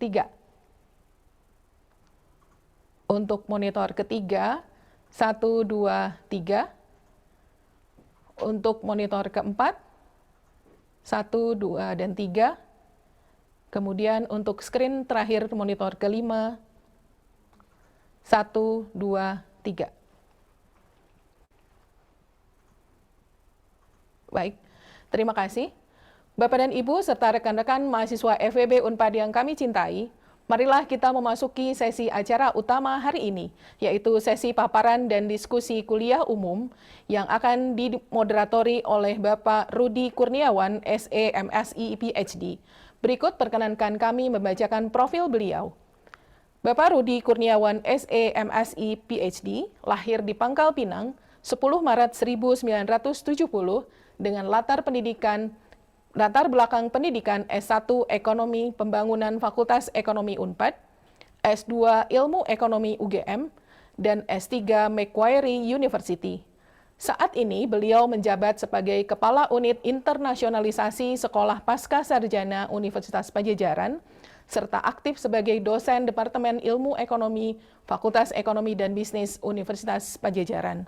3. Untuk monitor ketiga, 1, 2, 3. Untuk monitor keempat, 1, 2, dan 3. Kemudian untuk screen terakhir monitor kelima, 1, 2, 3. Baik, terima kasih. Bapak dan Ibu serta rekan-rekan mahasiswa FEB Unpad yang kami cintai, marilah kita memasuki sesi acara utama hari ini, yaitu sesi paparan dan diskusi kuliah umum yang akan dimoderatori oleh Bapak Rudi Kurniawan, SE MSI PhD. Berikut perkenankan kami membacakan profil beliau. Bapak Rudi Kurniawan, SE MSI PhD, lahir di Pangkal Pinang, 10 Maret 1970, dengan latar belakang pendidikan S1 Ekonomi Pembangunan Fakultas Ekonomi Unpad, S2 Ilmu Ekonomi UGM, dan S3 Macquarie University. Saat ini beliau menjabat sebagai Kepala Unit Internasionalisasi Sekolah Pasca Sarjana Universitas Padjadjaran, serta aktif sebagai dosen Departemen Ilmu Ekonomi Fakultas Ekonomi dan Bisnis Universitas Padjadjaran.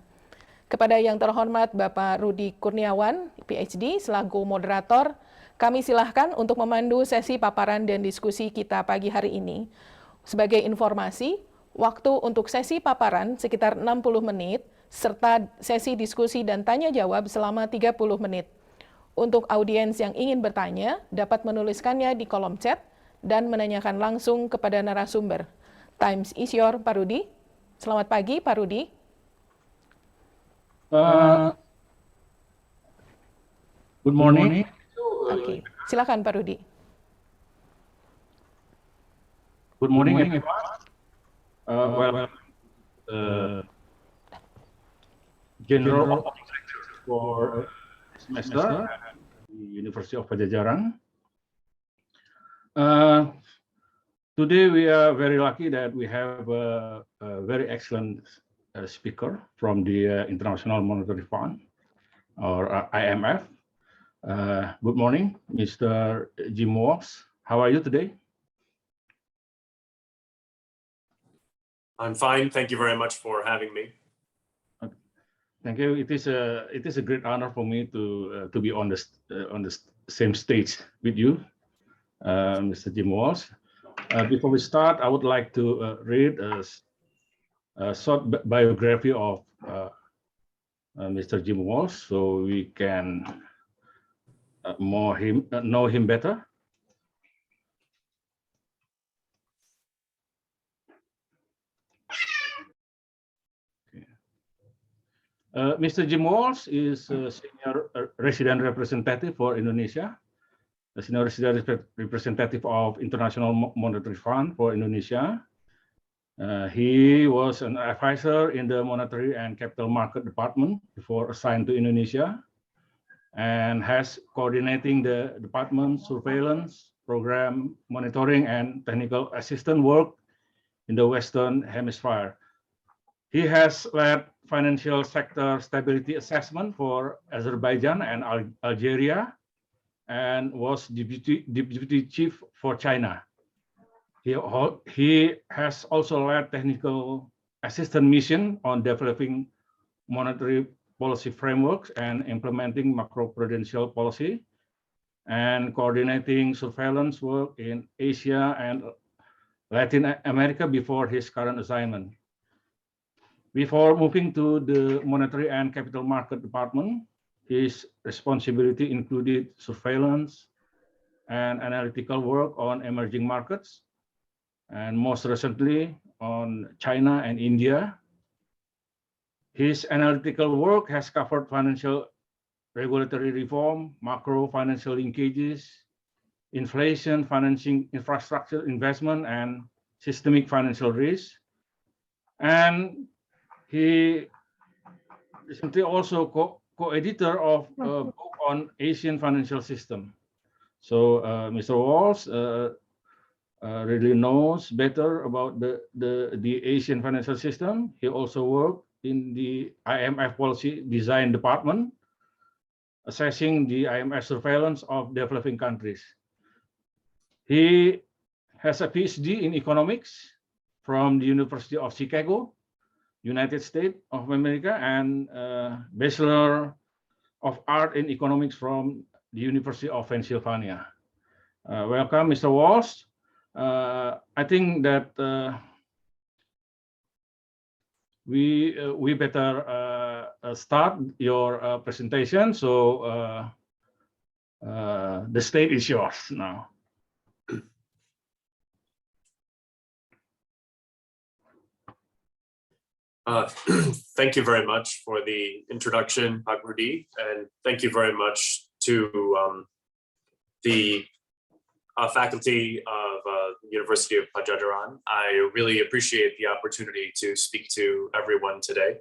Kepada yang terhormat Bapak Rudi Kurniawan, PhD, selaku moderator, kami silahkan untuk memandu sesi paparan dan diskusi kita pagi hari ini. Sebagai informasi, waktu untuk sesi paparan sekitar 60 menit, serta sesi diskusi dan tanya-jawab selama 30 menit. Untuk audiens yang ingin bertanya, dapat menuliskannya di kolom chat dan menanyakan langsung kepada narasumber. Times is your, Pak Rudi. Selamat pagi, Pak Rudi. Good morning. Oke, silakan Pak Rudi. Good morning, everyone. General Lecture for semester at the University of Padjadjaran. Today we are very lucky that we have a very excellent speaker from the International Monetary Fund, or IMF. Good morning, Mr. Jim Walsh. How are you today? I'm fine. Thank you very much for having me. Thank you. It is a great honor for me to be on the same stage with you, Mr. Jim Walsh. Before we start, I would like to read a short biography of Mr. Jim Walsh, so we can know him better. Mr. Jim Walsh is a senior resident representative for Indonesia, a senior resident representative of International Monetary Fund for Indonesia. He was an advisor in the Monetary and Capital Market Department before assigned to Indonesia, and has coordinating the department surveillance, program monitoring, and technical assistance work in the Western Hemisphere. He has led financial sector stability assessment for Azerbaijan and Algeria, and was deputy chief for China. He has also led technical assistance mission on developing monetary policy frameworks and implementing macroprudential policy, and coordinating surveillance work in Asia and Latin America before his current assignment. Before moving to the Monetary and Capital Market Department, his responsibility included surveillance and analytical work on emerging markets, and most recently on China and India. His analytical work has covered financial regulatory reform, macro financial linkages, inflation, financing, infrastructure investment, and systemic financial risk. And he recently also co-editor of a book on Asian financial system. So Mr. Walsh really knows better about the Asian financial system. He also worked in the IMF Policy Design Department, assessing the IMF surveillance of developing countries. He has a PhD in economics from the University of Chicago, United States of America, and Bachelor of Art in Economics from the University of Pennsylvania. Welcome, Mr. Walsh. I think that we better start your presentation. So the stage is yours now. Thank you very much for the introduction, Pak Rudi, and thank you very much to the faculty of University of Pajajaran. I really appreciate the opportunity to speak to everyone today.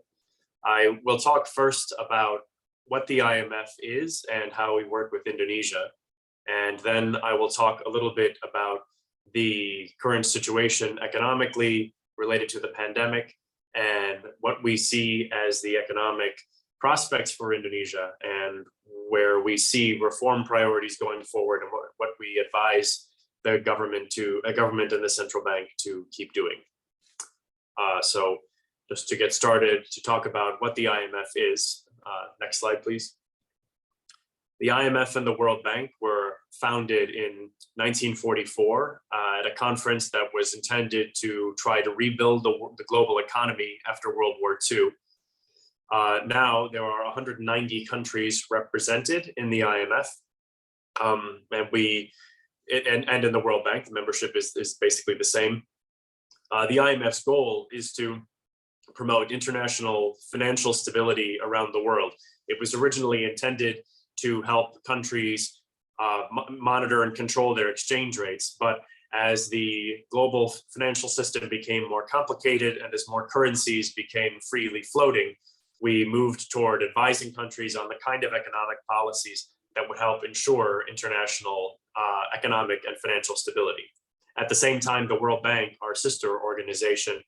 I will talk first about what the IMF is and how we work with Indonesia. And then I will talk a little bit about the current situation economically related to the pandemic and what we see as the economic prospects for Indonesia and where we see reform priorities going forward and what we advise the government and the central bank to keep doing. So just to get started, to talk about what the IMF is. Next slide, please. The IMF and the World Bank were founded in 1944 at a conference that was intended to try to rebuild the global economy after World War II. Now there are 190 countries represented in the IMF, and in the World Bank. The membership is basically the same. The IMF's goal is to promote international financial stability around the world. It was originally intended to help countries monitor and control their exchange rates. But as the global financial system became more complicated and as more currencies became freely floating, we moved toward advising countries on the kind of economic policies that would help ensure international economic and financial stability. At the same time, the World Bank, our sister organization,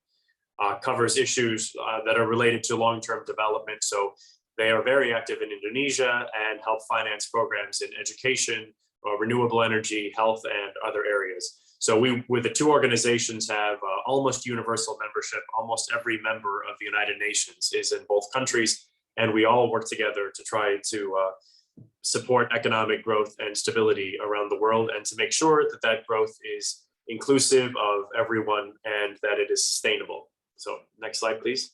covers issues that are related to long-term development. So they are very active in Indonesia and help finance programs in education, renewable energy, health, and other areas. So with the two organizations have almost universal membership. Almost every member of the United Nations is in both countries, and we all work together to try to support economic growth and stability around the world and to make sure that that growth is inclusive of everyone and that it is sustainable. So next slide, please.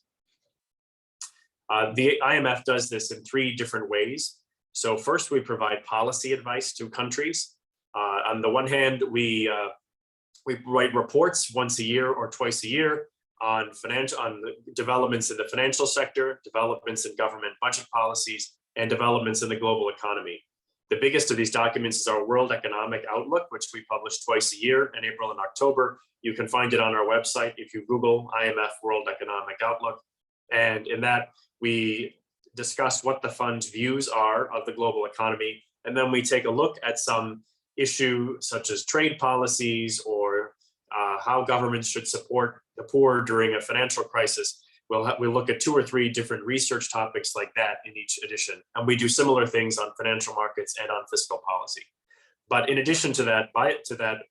The IMF does this in three different ways. So first, we provide policy advice to countries. On the one hand, we write reports once a year or twice a year on the developments in the financial sector, developments in government budget policies, and developments in the global economy. The biggest of these documents is our World Economic Outlook, which we publish twice a year in April and October. You can find it on our website if you Google IMF World Economic Outlook. And in that, we discuss what the fund's views are of the global economy. And then we take a look at some issue such as trade policies or how governments should support the poor during a financial crisis. We'll look at 2 or 3 different research topics like that in each edition. And we do similar things on financial markets and on fiscal policy. But in addition to that,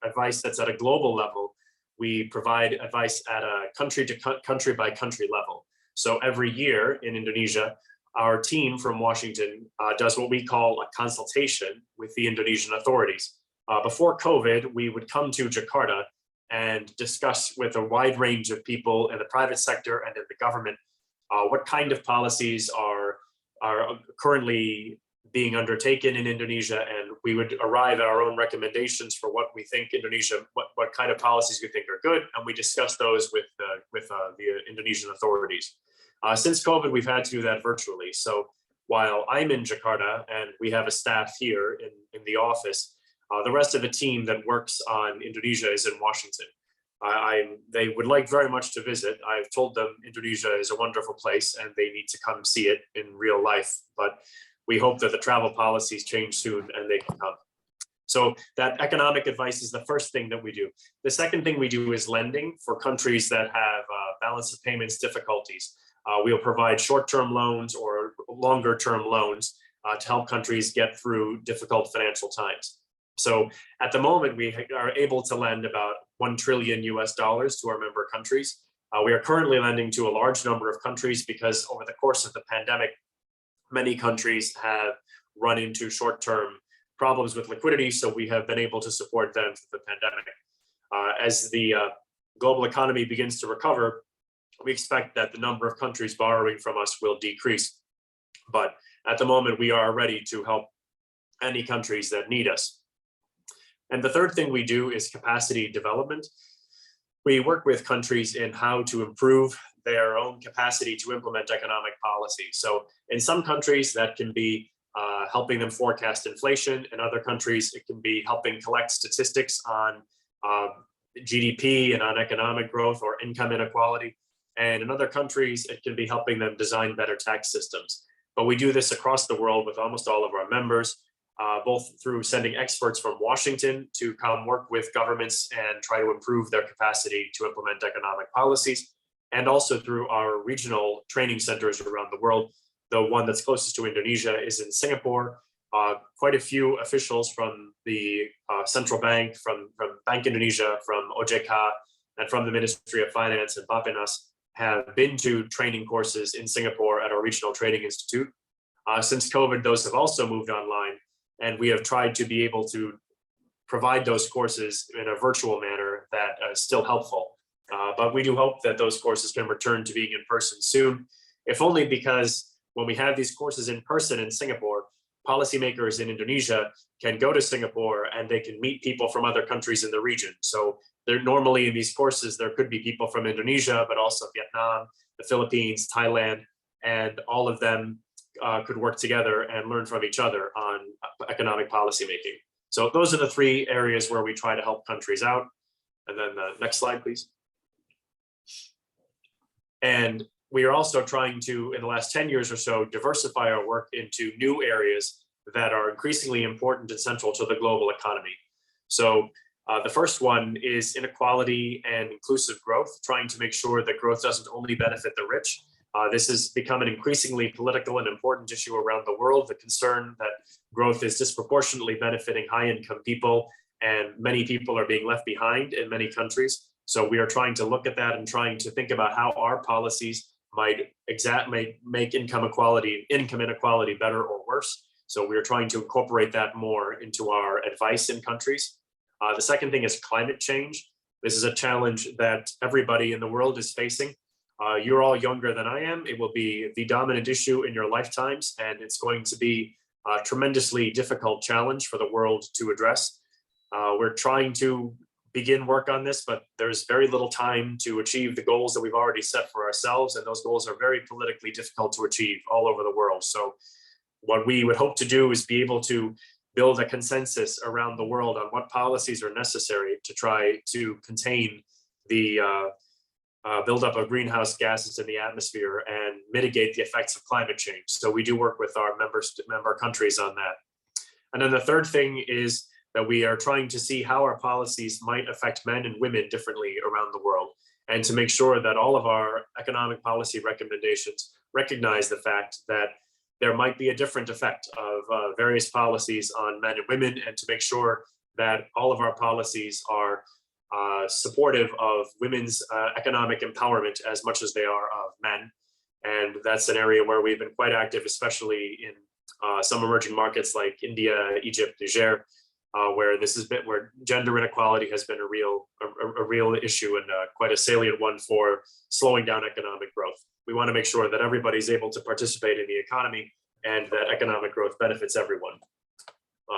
advice that's at a global level, we provide advice at a country by country level. So every year in Indonesia, our team from Washington does what we call a consultation with the Indonesian authorities. Before COVID, we would come to Jakarta and discuss with a wide range of people in the private sector and in the government what kind of policies are currently being undertaken in Indonesia, and we would arrive at our own recommendations for what we think what kind of policies we think are good, and we discuss those with the Indonesian authorities. Since COVID, we've had to do that virtually. So while I'm in Jakarta and we have a staff here in the office, the rest of the team that works on Indonesia is in Washington. They would like very much to visit. I've told them Indonesia is a wonderful place and they need to come see it in real life. But we hope that the travel policies change soon and they can come. So that economic advice is the first thing that we do. The second thing we do is lending for countries that have balance of payments difficulties. We'll provide short-term loans or longer-term loans to help countries get through difficult financial times. So at the moment, we are able to lend about $1 trillion to our member countries. We are currently lending to a large number of countries because over the course of the pandemic, many countries have run into short-term problems with liquidity, so we have been able to support them through the pandemic. As the global economy begins to recover, we expect that the number of countries borrowing from us will decrease. But at the moment, we are ready to help any countries that need us. And the third thing we do is capacity development. We work with countries in how to improve their own capacity to implement economic policy. So in some countries, that can be helping them forecast inflation. In other countries, it can be helping collect statistics on GDP and on economic growth or income inequality. And in other countries, it can be helping them design better tax systems. But we do this across the world with almost all of our members, both through sending experts from Washington to come work with governments and try to improve their capacity to implement economic policies, and also through our regional training centers around the world. The one that's closest to Indonesia is in Singapore. Quite a few officials from the central bank, from Bank Indonesia, from OJK, and from the Ministry of Finance and Bappenas have been to training courses in Singapore at our Regional Training Institute. Since COVID, those have also moved online, and we have tried to be able to provide those courses in a virtual manner that is still helpful. But we do hope that those courses can return to being in person soon, if only because when we have these courses in person in Singapore, policymakers in Indonesia can go to Singapore and they can meet people from other countries in the region. So there normally in these courses, there could be people from Indonesia, but also Vietnam, the Philippines, Thailand, and all of them could work together and learn from each other on economic policy making. So those are the three areas where we try to help countries out. And then the next slide, please. And we are also trying to, in the last 10 years or so, diversify our work into new areas that are increasingly important and central to the global economy. So the first one is inequality and inclusive growth, trying to make sure that growth doesn't only benefit the rich. This has become an increasingly political and important issue around the world, the concern that growth is disproportionately benefiting high-income people, and many people are being left behind in many countries. So we are trying to look at that and trying to think about how our policies might make income inequality better or worse. So we are trying to incorporate that more into our advice in countries. The second thing is climate change. This is a challenge that everybody in the world is facing. You're all younger than I am. It will be the dominant issue in your lifetimes, and it's going to be a tremendously difficult challenge for the world to address. We're trying to begin work on this, but there's very little time to achieve the goals that we've already set for ourselves, and those goals are very politically difficult to achieve all over the world. So what we would hope to do is be able to build a consensus around the world on what policies are necessary to try to contain the buildup of greenhouse gases in the atmosphere and mitigate the effects of climate change. So we do work with our member countries on that. And then the third thing is that we are trying to see how our policies might affect men and women differently around the world, and to make sure that all of our economic policy recommendations recognize the fact that there might be a different effect of various policies on men and women, and to make sure that all of our policies are supportive of women's economic empowerment as much as they are of men. And that's an area where we've been quite active, especially in some emerging markets like India, Egypt, Niger, where gender inequality has been a real issue, and quite a salient one for slowing down economic growth. We want to make sure that everybody's able to participate in the economy and that economic growth benefits everyone.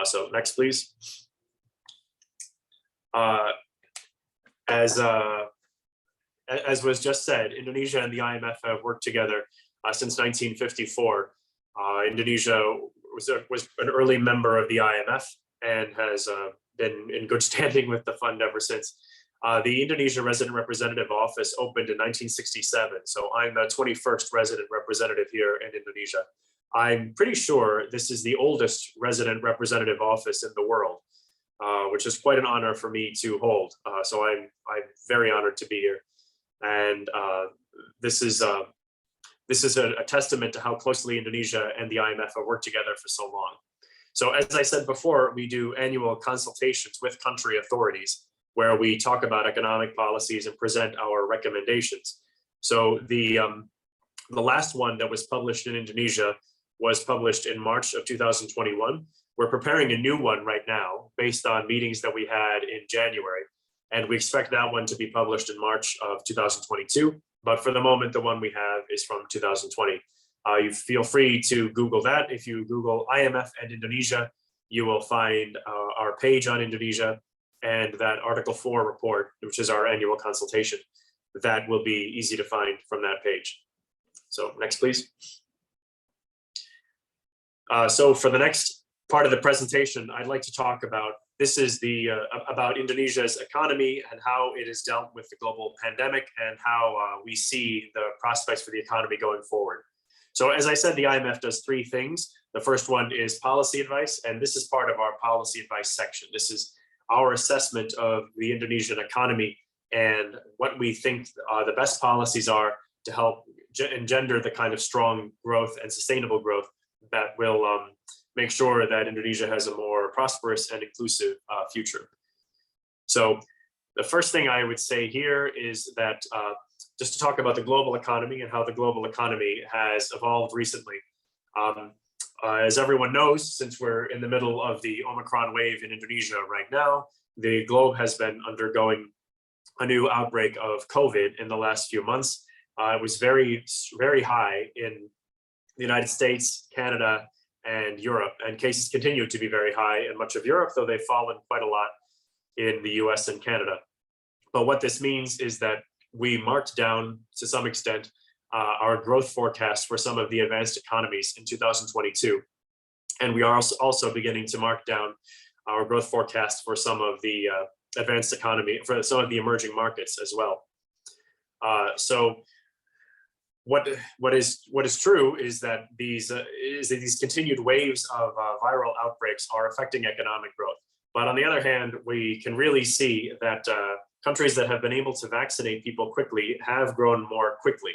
So next, please. As was just said, Indonesia and the IMF have worked together since 1954. Indonesia was an early member of the IMF and has been in good standing with the fund ever since. The Indonesia Resident Representative Office opened in 1967, so I'm the 21st resident representative here in Indonesia. I'm pretty sure this is the oldest resident representative office in the world, which is quite an honor for me to hold. So I'm very honored to be here, and this is a testament to how closely Indonesia and the IMF have worked together for so long. So as I said before, we do annual consultations with country authorities, where we talk about economic policies and present our recommendations. So the last one that was published in Indonesia was published in March of 2021. We're preparing a new one right now based on meetings that we had in January, and we expect that one to be published in March of 2022. But for the moment, the one we have is from 2020. You feel free to Google that. If you Google IMF and Indonesia, you will find our page on Indonesia and that Article 4 report, which is our annual consultation. That will be easy to find from that page. So next, please. So for the next part of the presentation, I'd like to talk about, this is about Indonesia's economy and how it has dealt with the global pandemic and how we see the prospects for the economy going forward. So as I said, the IMF does three things. The first one is policy advice, and this is part of our policy advice section. This is our assessment of the Indonesian economy and what we think the best policies are to help engender the kind of strong growth and sustainable growth that will make sure that Indonesia has a more prosperous and inclusive future. So the first thing I would say here is that just to talk about the global economy and how the global economy has evolved recently. As everyone knows, since we're in the middle of the Omicron wave in Indonesia right now, the globe has been undergoing a new outbreak of COVID in the last few months. It was very, very high in the United States, Canada, and Europe, and cases continue to be very high in much of Europe, though they've fallen quite a lot in the US and Canada. But what this means is that we marked down, to some extent, our growth forecast for some of the advanced economies in 2022. And we are also beginning to mark down our growth forecast for some of the advanced economy, for some of the emerging markets as well. So what is true is that these continued waves of viral outbreaks are affecting economic growth. But on the other hand, we can really see that countries that have been able to vaccinate people quickly have grown more quickly.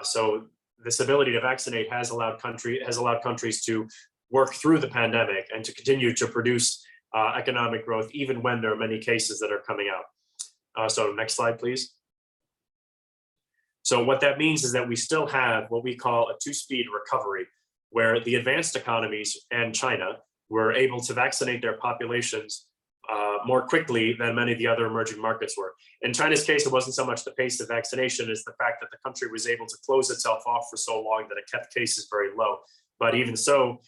So this ability to vaccinate has allowed countries to work through the pandemic and to continue to produce economic growth, even when there are many cases that are coming out. So next slide, please. So what that means is that we still have what we call a two-speed recovery, where the advanced economies and China were able to vaccinate their populations more quickly than many of the other emerging markets were. In China's case, it wasn't so much the pace of vaccination as the fact that the country was able to close itself off for so long that it kept cases very low. But even so,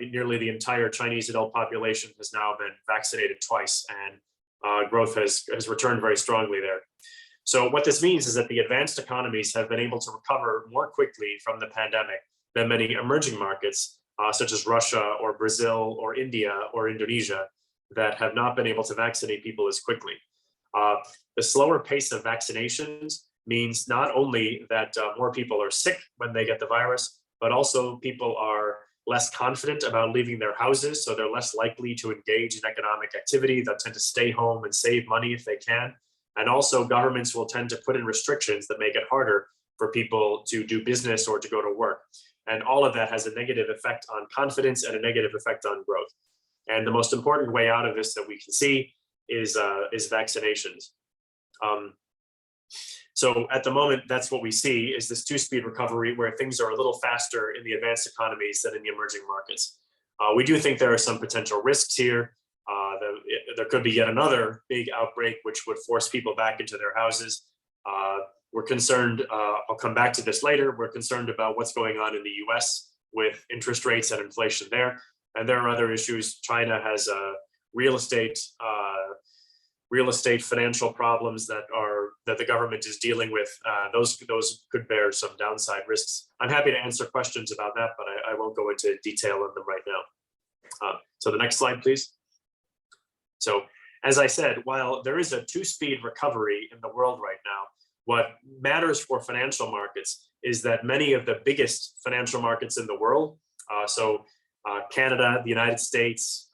nearly the entire Chinese adult population has now been vaccinated twice, and growth has returned very strongly there. So what this means is that the advanced economies have been able to recover more quickly from the pandemic than many emerging markets, such as Russia or Brazil or India or Indonesia, that have not been able to vaccinate people as quickly. The slower pace of vaccinations means not only that more people are sick when they get the virus, but also people are less confident about leaving their houses, so they're less likely to engage in economic activity. They'll tend to stay home and save money if they can. And also governments will tend to put in restrictions that make it harder for people to do business or to go to work. And all of that has a negative effect on confidence and a negative effect on growth. And the most important way out of this that we can see is vaccinations. So at the moment, that's what we see is this two-speed recovery where things are a little faster in the advanced economies than in the emerging markets. We do think there are some potential risks here. There could be yet another big outbreak which would force people back into their houses. We're concerned, I'll come back to this later, we're concerned about what's going on in the US with interest rates and inflation there. And there are other issues. China has real estate financial problems that the government is dealing with. Those could bear some downside risks. I'm happy to answer questions about that, but I won't go into detail on them right now. So the next slide, please. So as I said, while there is a two-speed recovery in the world right now, what matters for financial markets is that many of the biggest financial markets in the world, Canada, the United States,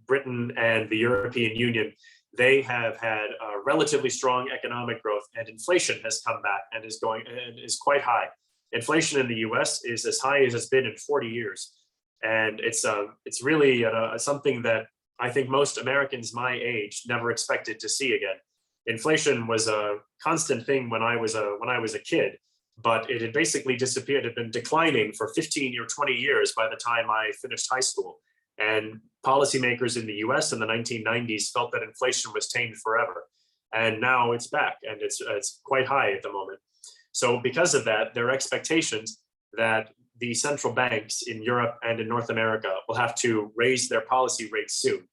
Britain, and the European Union, they have had relatively strong economic growth, and inflation has come back and is quite high. Inflation in the US is as high as it's been in 40 years. And it's really something that I think most Americans my age never expected to see again. Inflation was a constant thing when I was a kid, but it had basically disappeared. It had been declining for 15 or 20 years by the time I finished high school. And policymakers in the US in the 1990s felt that inflation was tamed forever. And now it's back, and it's quite high at the moment. So because of that, there are expectations that the central banks in Europe and in North America will have to raise their policy rates soon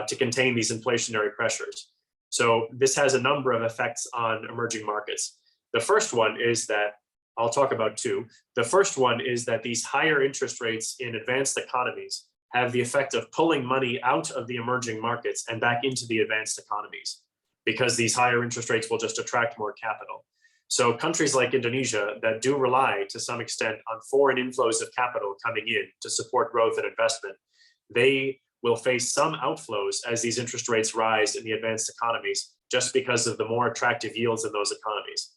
to contain these inflationary pressures. So this has a number of effects on emerging markets. The first one is that, I'll talk about two. The first one is that these higher interest rates in advanced economies have the effect of pulling money out of the emerging markets and back into the advanced economies, because these higher interest rates will just attract more capital. So countries like Indonesia that do rely to some extent on foreign inflows of capital coming in to support growth and investment, they will face some outflows as these interest rates rise in the advanced economies, just because of the more attractive yields in those economies.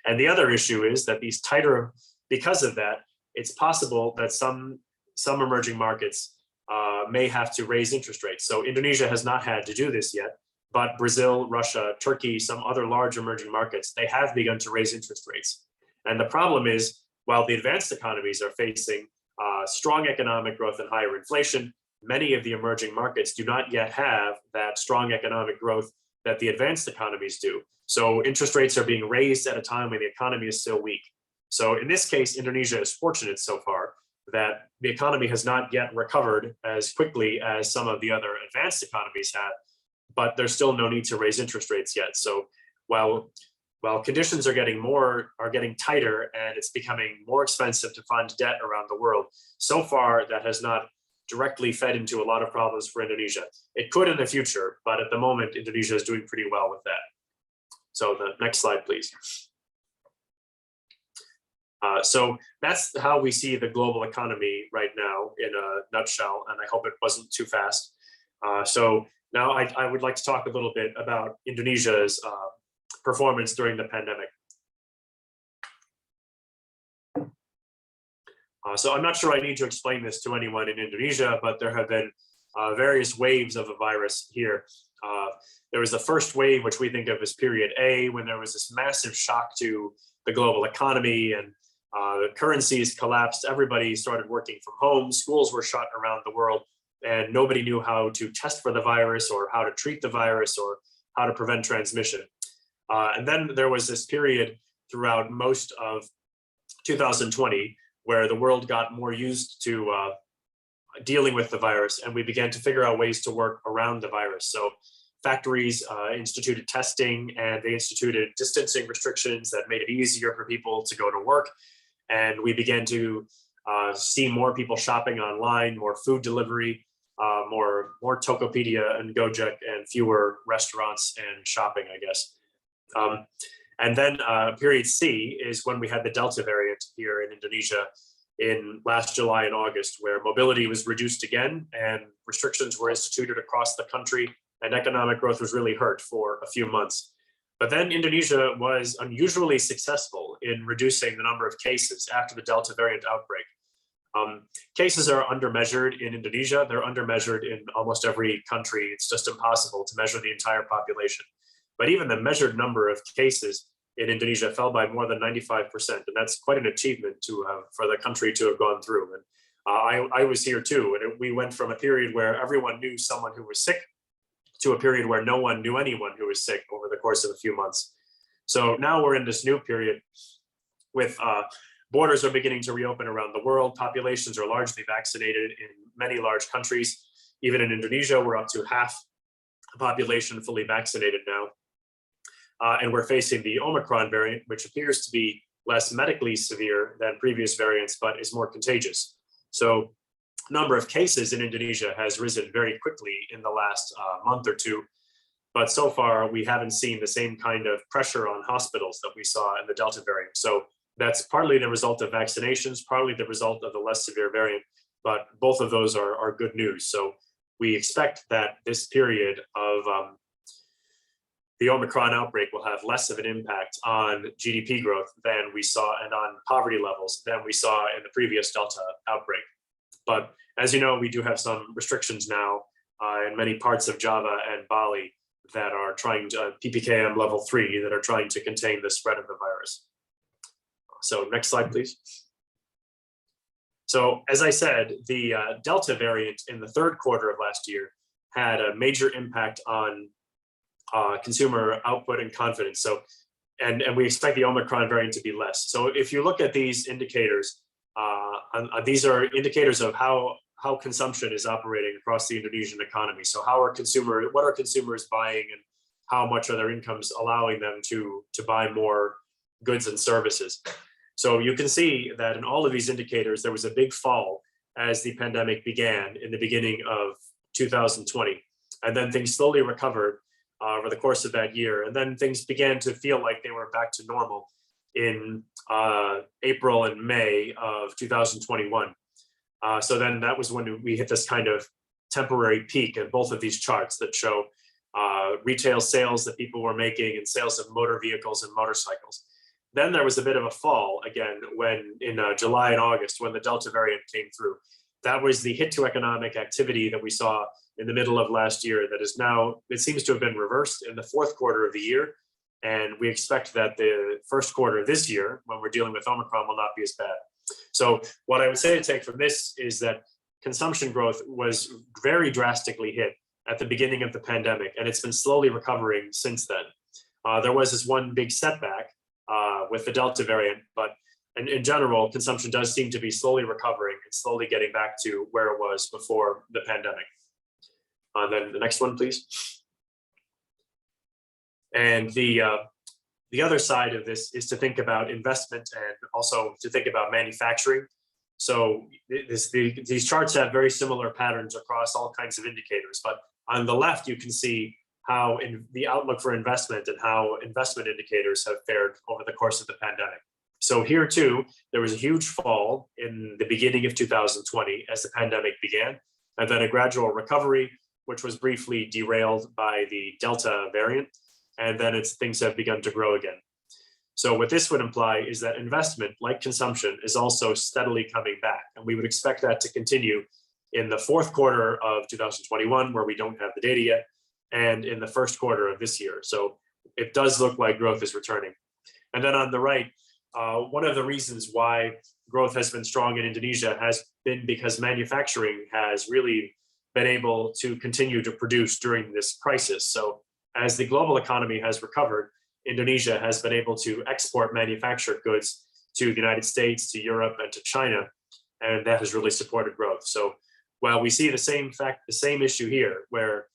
And the other issue is that these tighter, because of that, it's possible that some emerging markets may have to raise interest rates. So Indonesia has not had to do this yet, but Brazil, Russia, Turkey, some other large emerging markets, they have begun to raise interest rates. And the problem is, while the advanced economies are facing strong economic growth and higher inflation, many of the emerging markets do not yet have that strong economic growth that the advanced economies do. So interest rates are being raised at a time when the economy is still weak. So in this case, Indonesia is fortunate so far that the economy has not yet recovered as quickly as some of the other advanced economies have, but there's still no need to raise interest rates yet. So while conditions are getting tighter and it's becoming more expensive to fund debt around the world, so far that has not directly fed into a lot of problems for Indonesia. It could in the future, but at the moment, Indonesia is doing pretty well with that. So the next slide, please. So that's how we see the global economy right now in a nutshell, and I hope it wasn't too fast. So now I would like to talk a little bit about Indonesia's performance during the pandemic. So I'm not sure I need to explain this to anyone in Indonesia, but there have been various waves of the virus here. There was the first wave, which we think of as period A, when there was this massive shock to the global economy and the currencies collapsed. Everybody started working from home. Schools were shut around the world, and nobody knew how to test for the virus or how to treat the virus or how to prevent transmission. And then there was this period throughout most of 2020 where the world got more used to dealing with the virus, and we began to figure out ways to work around the virus. So factories instituted testing, and they instituted distancing restrictions that made it easier for people to go to work. And we began to see more people shopping online, more food delivery, more Tokopedia and Gojek, and fewer restaurants and shopping, I guess. And then period C is when we had the Delta variant here in Indonesia in last July and August, where mobility was reduced again and restrictions were instituted across the country, and economic growth was really hurt for a few months. But then Indonesia was unusually successful in reducing the number of cases after the Delta variant outbreak. Cases are undermeasured in Indonesia. They're undermeasured in almost every country. It's just impossible to measure the entire population. But even the measured number of cases in Indonesia fell by more than 95%. And that's quite an achievement for the country to have gone through. And I was here too. And we went from a period where everyone knew someone who was sick to a period where no one knew anyone who was sick over the course of a few months. So now we're in this new period with borders are beginning to reopen around the world. Populations are largely vaccinated in many large countries. Even in Indonesia, we're up to half the population fully vaccinated now. And we're facing the Omicron variant, which appears to be less medically severe than previous variants, but is more contagious. So number of cases in Indonesia has risen very quickly in the last month or two. But so far, we haven't seen the same kind of pressure on hospitals that we saw in the Delta variant. So that's partly the result of vaccinations, partly the result of the less severe variant, but both of those are good news. So we expect that this period of the Omicron outbreak will have less of an impact on GDP growth than we saw, and on poverty levels than we saw in the previous Delta outbreak. But as you know, we do have some restrictions now in many parts of Java and Bali that are trying to, PPKM level 3, that are trying to contain the spread of the virus. So next slide, please. So as I said, the Delta variant in the third quarter of last year had a major impact on consumer output and confidence. So, and we expect the Omicron variant to be less. So if you look at these indicators, these are indicators of how consumption is operating across the Indonesian economy. So what are consumers buying, and how much are their incomes allowing them to buy more goods and services? So you can see that in all of these indicators, there was a big fall as the pandemic began in the beginning of 2020. And then things slowly recovered over the course of that year. And then things began to feel like they were back to normal in April and May of 2021. So then that was when we hit this kind of temporary peak in both of these charts that show retail sales that people were making and sales of motor vehicles and motorcycles. Then there was a bit of a fall again when in July and August, when the Delta variant came through. That was the hit to economic activity that we saw in the middle of last year that is now, it seems to have been reversed in the fourth quarter of the year. And we expect that the first quarter of this year, when we're dealing with Omicron, will not be as bad. So what I would say to take from this is that consumption growth was very drastically hit at the beginning of the pandemic, and it's been slowly recovering since then. There was this one big setback with the Delta variant, but in general, consumption does seem to be slowly recovering and slowly getting back to where it was before the pandemic. Then the next one, please. And the other side of this is to think about investment and also to think about manufacturing. So these charts have very similar patterns across all kinds of indicators, but on the left, you can see how the outlook for investment and how investment indicators have fared over the course of the pandemic. So here too, there was a huge fall in the beginning of 2020 as the pandemic began, and then a gradual recovery, which was briefly derailed by the Delta variant, and then things have begun to grow again. So what this would imply is that investment, like consumption, is also steadily coming back, and we would expect that to continue in the fourth quarter of 2021, where we don't have the data yet, and in the first quarter of this year. So it does look like growth is returning. And then on the right, one of the reasons why growth has been strong in Indonesia has been because manufacturing has really been able to continue to produce during this crisis. So as the global economy has recovered, Indonesia has been able to export manufactured goods to the United States, to Europe, and to China, and that has really supported growth. So while we see the same issue here, where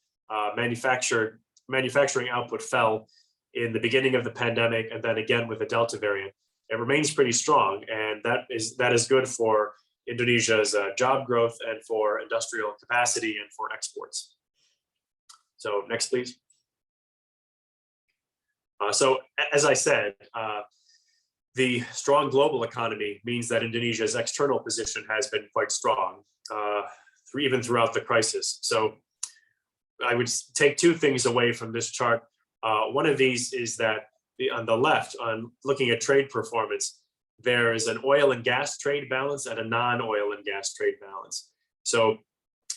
manufacturing output fell in the beginning of the pandemic, and then again with the Delta variant, it remains pretty strong, and that is good for Indonesia's job growth and for industrial capacity and for exports. So next, please. So as I said, the strong global economy means that Indonesia's external position has been quite strong, even throughout the crisis. So I would take two things away from this chart. One of these is that on the left, on looking at trade performance, there is an oil and gas trade balance and a non-oil and gas trade balance. So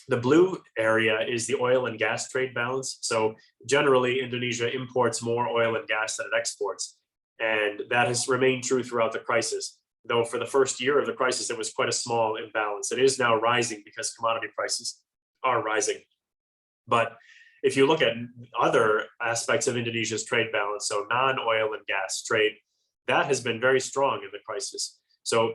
the blue area is the oil and gas trade balance. So generally, Indonesia imports more oil and gas than it exports. And that has remained true throughout the crisis. Though for the first year of the crisis, it was quite a small imbalance. It is now rising because commodity prices are rising. But if you look at other aspects of Indonesia's trade balance, so non-oil and gas trade, that has been very strong in the crisis. So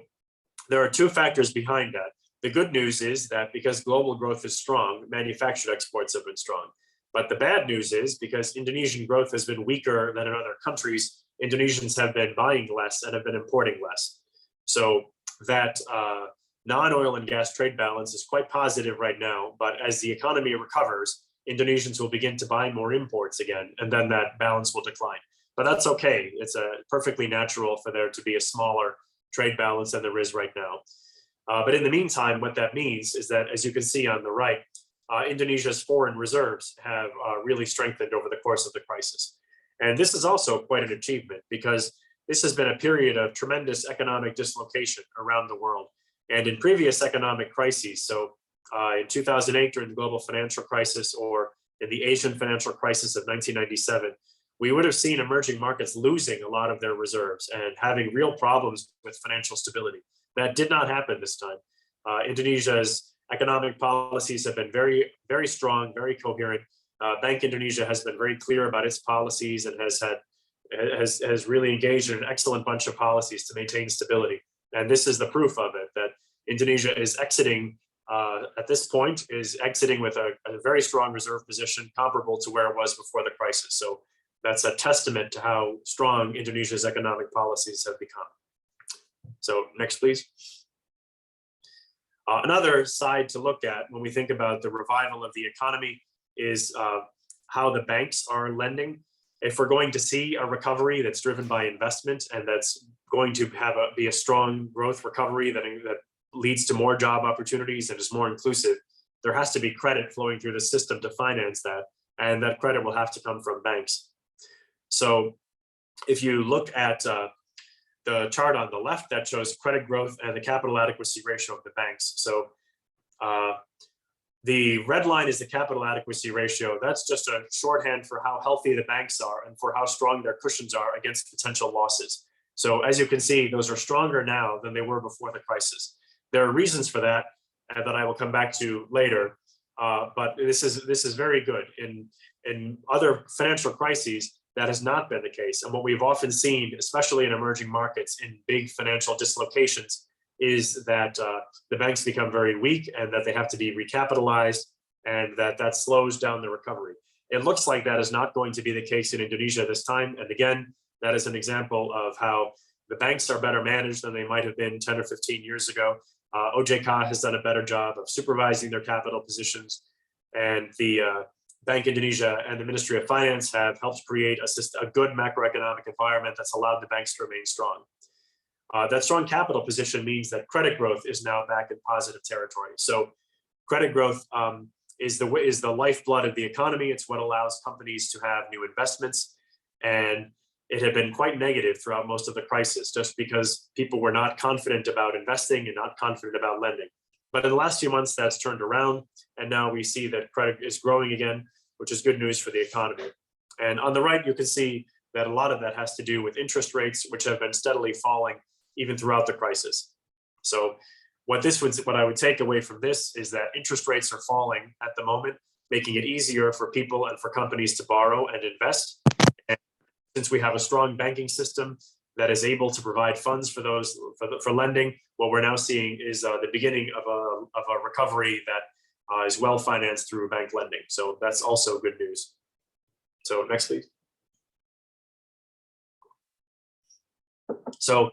there are two factors behind that. The good news is that because global growth is strong, manufactured exports have been strong. But the bad news is because Indonesian growth has been weaker than in other countries, Indonesians have been buying less and have been importing less. So that non-oil and gas trade balance is quite positive right now, but as the economy recovers, Indonesians will begin to buy more imports again, and then that balance will decline. But that's okay. It's perfectly natural for there to be a smaller trade balance than there is right now. But in the meantime, what that means is that, as you can see on the right, Indonesia's foreign reserves have really strengthened over the course of the crisis. And this is also quite an achievement because this has been a period of tremendous economic dislocation around the world. And in previous economic crises, so in 2008 during the global financial crisis or in the Asian financial crisis of 1997, we would have seen emerging markets losing a lot of their reserves and having real problems with financial stability. That did not happen this time. Indonesia's economic policies have been very, very strong, very coherent. Bank Indonesia has been very clear about its policies and has really engaged in an excellent bunch of policies to maintain stability. And this is the proof of it, that Indonesia is exiting, at this point, is exiting with a very strong reserve position comparable to where it was before the crisis. So that's a testament to how strong Indonesia's economic policies have become. So next, please. Another side to look at when we think about the revival of the economy is how the banks are lending. If we're going to see a recovery that's driven by investment and that's going to be a strong growth recovery that leads to more job opportunities and is more inclusive, there has to be credit flowing through the system to finance that, and that credit will have to come from banks. So if you look at the chart on the left, that shows credit growth and the capital adequacy ratio of the banks. So the red line is the capital adequacy ratio. That's just a shorthand for how healthy the banks are and for how strong their cushions are against potential losses. So as you can see, those are stronger now than they were before the crisis. There are reasons for that that I will come back to later, but this is very good. In other financial crises, that has not been the case. And what we've often seen, especially in emerging markets in big financial dislocations, is that the banks become very weak and that they have to be recapitalized, and that slows down the recovery. It looks like that is not going to be the case in Indonesia this time. And again, that is an example of how the banks are better managed than they might have been 10 or 15 years ago. OJK has done a better job of supervising their capital positions, and the Bank Indonesia and the Ministry of Finance have helped create a good macroeconomic environment that's allowed the banks to remain strong. That strong capital position means that credit growth is now back in positive territory. So credit growth is the lifeblood of the economy. It's what allows companies to have new investments. And it had been quite negative throughout most of the crisis, just because people were not confident about investing and not confident about lending. But in the last few months, that's turned around. And now we see that credit is growing again, which is good news for the economy. And on the right, you can see that a lot of that has to do with interest rates, which have been steadily falling even throughout the crisis. So what I would take away from this is that interest rates are falling at the moment, making it easier for people and for companies to borrow and invest. And since we have a strong banking system that is able to provide funds for lending, what we're now seeing is the beginning of a recovery that is well financed through bank lending. So that's also good news. So next, please. So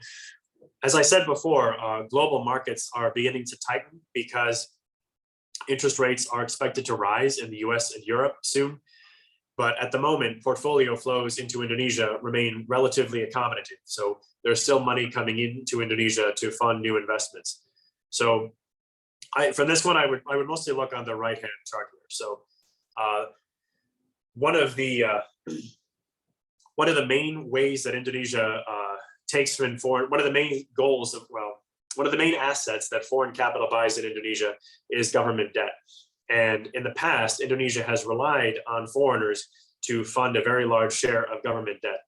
as I said before, global markets are beginning to tighten because interest rates are expected to rise in the US and Europe soon. But at the moment, portfolio flows into Indonesia remain relatively accommodative. So there's still money coming into Indonesia to fund new investments. So for this one, I would mostly look on the right-hand chart here. So one of the main ways that Indonesia takes in foreign, one of the main goals of, one of the main assets that foreign capital buys in Indonesia is government debt. And in the past, Indonesia has relied on foreigners to fund a very large share of government debt.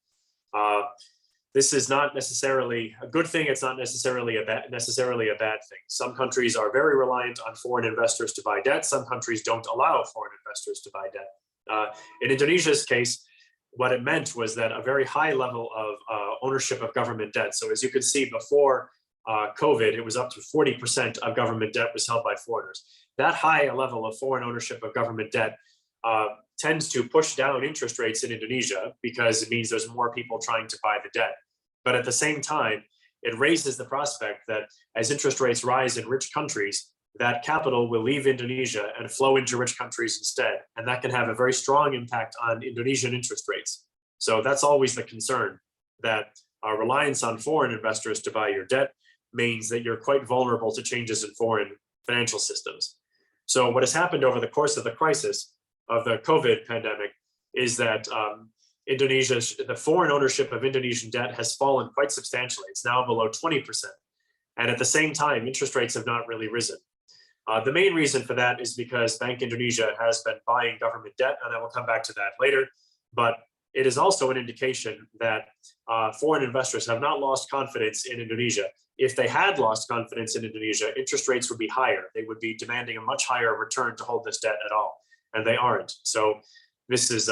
This is not necessarily a good thing. It's not necessarily a bad thing. Some countries are very reliant on foreign investors to buy debt. Some countries don't allow foreign investors to buy debt. In Indonesia's case, what it meant was that a very high level of ownership of government debt. So as you can see, before COVID, it was up to 40% of government debt was held by foreigners. That high level of foreign ownership of government debt tends to push down interest rates in Indonesia because it means there's more people trying to buy the debt. But at the same time, it raises the prospect that as interest rates rise in rich countries, that capital will leave Indonesia and flow into rich countries instead. And that can have a very strong impact on Indonesian interest rates. So that's always the concern, that our reliance on foreign investors to buy your debt means that you're quite vulnerable to changes in foreign financial systems. So what has happened over the course of the crisis of the COVID pandemic is that the foreign ownership of Indonesian debt has fallen quite substantially. It's now below 20%. And at the same time, interest rates have not really risen. The main reason for that is because Bank Indonesia has been buying government debt, and I will come back to that later. But it is also an indication that foreign investors have not lost confidence in Indonesia. If they had lost confidence in Indonesia, interest rates would be higher. They would be demanding a much higher return to hold this debt at all, and they aren't. So this is,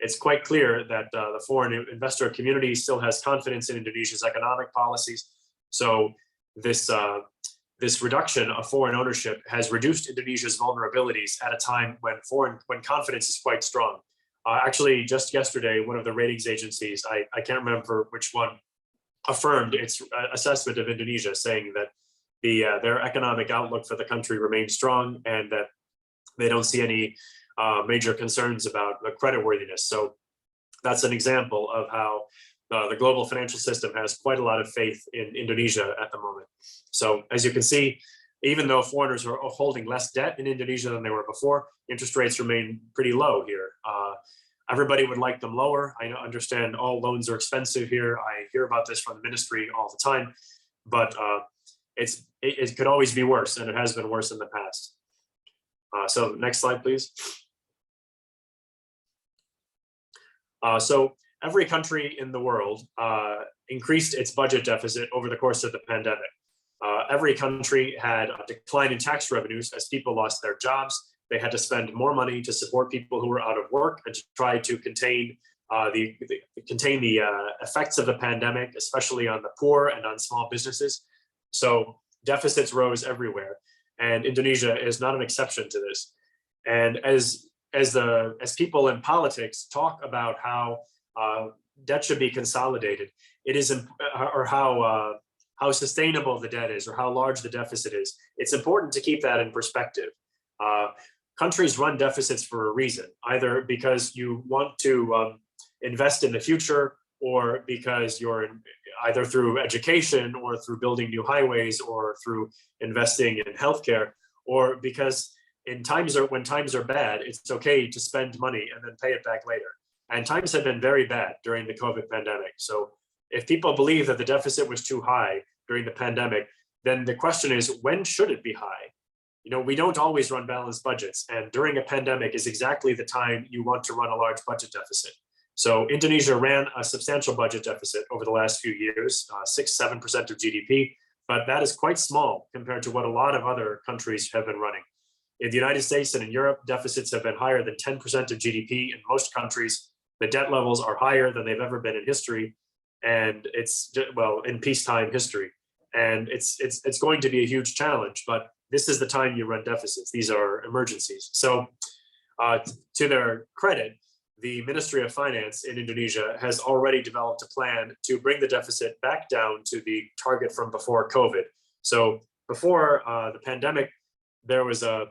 it's quite clear that the foreign investor community still has confidence in Indonesia's economic policies. So this reduction of foreign ownership has reduced Indonesia's vulnerabilities at a time when confidence is quite strong. Actually, just yesterday, one of the ratings agencies, I can't remember which one, affirmed its assessment of Indonesia, saying that their economic outlook for the country remains strong and that they don't see any major concerns about the creditworthiness. So that's an example of how the global financial system has quite a lot of faith in Indonesia at the moment. So as you can see, even though foreigners are holding less debt in Indonesia than they were before, interest rates remain pretty low here. Everybody would like them lower. I understand all loans are expensive here. I hear about this from the ministry all the time, but it could always be worse, and it has been worse in the past. So next slide, please. So every country in the world increased its budget deficit over the course of the pandemic. Every country had a decline in tax revenues as people lost their jobs. They had to spend more money to support people who were out of work and to try to contain the effects of the pandemic, especially on the poor and on small businesses. So deficits rose everywhere, and Indonesia is not an exception to this. And as people in politics talk about how debt should be consolidated, it is, or how sustainable the debt is, or how large the deficit is, it's important to keep that in perspective. Countries run deficits for a reason, either because you want to invest in the future, or because you're either through education or through building new highways or through investing in healthcare, or because when times are bad, it's okay to spend money and then pay it back later. And times have been very bad during the COVID pandemic. So if people believe that the deficit was too high during the pandemic, then the question is, when should it be high? You know, we don't always run balanced budgets, and during a pandemic is exactly the time you want to run a large budget deficit. So Indonesia ran a substantial budget deficit over the last few years, 6-7% of GDP, but that is quite small compared to what a lot of other countries have been running. In the United States and in Europe, deficits have been higher than 10% of GDP. In most countries, the debt levels are higher than they've ever been in history, and it's, well, in peacetime history. And it's going to be a huge challenge, but this is the time you run deficits. These are emergencies. So to their credit, the Ministry of Finance in Indonesia has already developed a plan to bring the deficit back down to the target from before COVID. So before the pandemic, there was a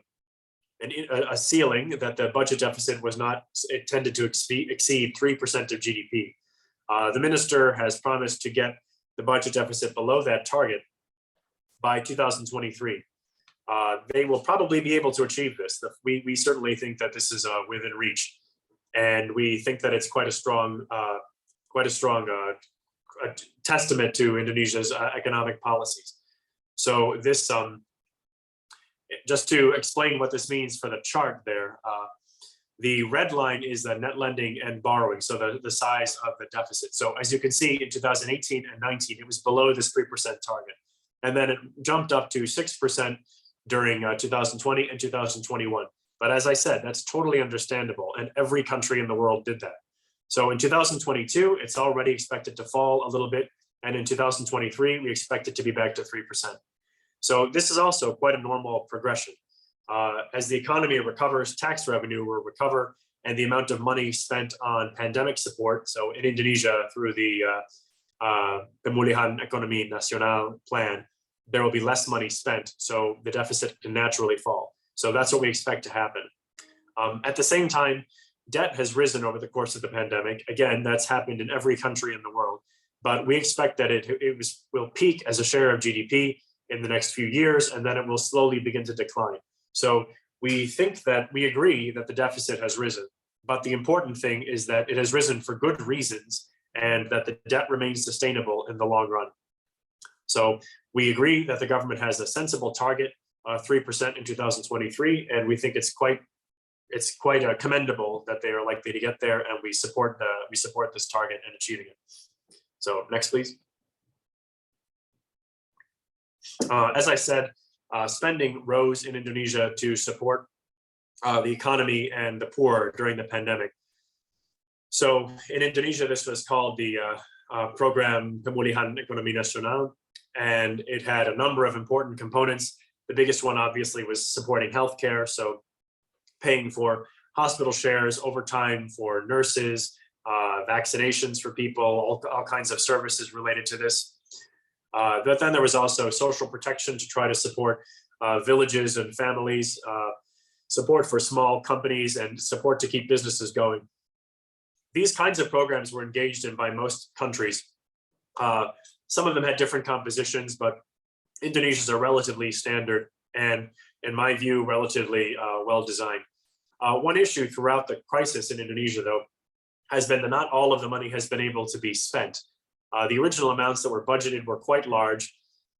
ceiling that the budget deficit was not intended to exceed 3% of GDP. The minister has promised to get the budget deficit below that target by 2023. They will probably be able to achieve this. We certainly think that this is within reach, and we think that it's quite a strong testament to Indonesia's economic policies. So this, just to explain what this means for the chart there, the red line is the net lending and borrowing, so the size of the deficit. So as you can see, in 2018 and 19, it was below this 3% target. And then it jumped up to 6% during 2020 and 2021. But as I said, that's totally understandable, and every country in the world did that. So in 2022, it's already expected to fall a little bit, and in 2023, we expect it to be back to 3%. So this is also quite a normal progression. As the economy recovers, tax revenue will recover, and the amount of money spent on pandemic support, so in Indonesia through the Pemulihan Ekonomi Nasional plan, there will be less money spent, so the deficit can naturally fall. So that's what we expect to happen. At the same time, debt has risen over the course of the pandemic. Again, that's happened in every country in the world, but we expect that it will peak as a share of GDP in the next few years, and then it will slowly begin to decline. So we agree that the deficit has risen, but the important thing is that it has risen for good reasons, and that the debt remains sustainable in the long run. So we agree that the government has a sensible target 3% in 2023, and we think it's quite commendable that they are likely to get there, and we support this target and achieving it. So next, please. As I said, spending rose in Indonesia to support the economy and the poor during the pandemic. So in Indonesia, this was called the Program Pemulihan Ekonomi Nasional, and it had a number of important components. The biggest one, obviously, was supporting healthcare, so paying for hospital shares, overtime for nurses, vaccinations for people, all kinds of services related to this. But then there was also social protection to try to support villages and families, support for small companies, and support to keep businesses going. These kinds of programs were engaged in by most countries. Some of them had different compositions, but Indonesia's are relatively standard and, in my view, relatively well designed. One issue throughout the crisis in Indonesia, though, has been that not all of the money has been able to be spent. The original amounts that were budgeted were quite large,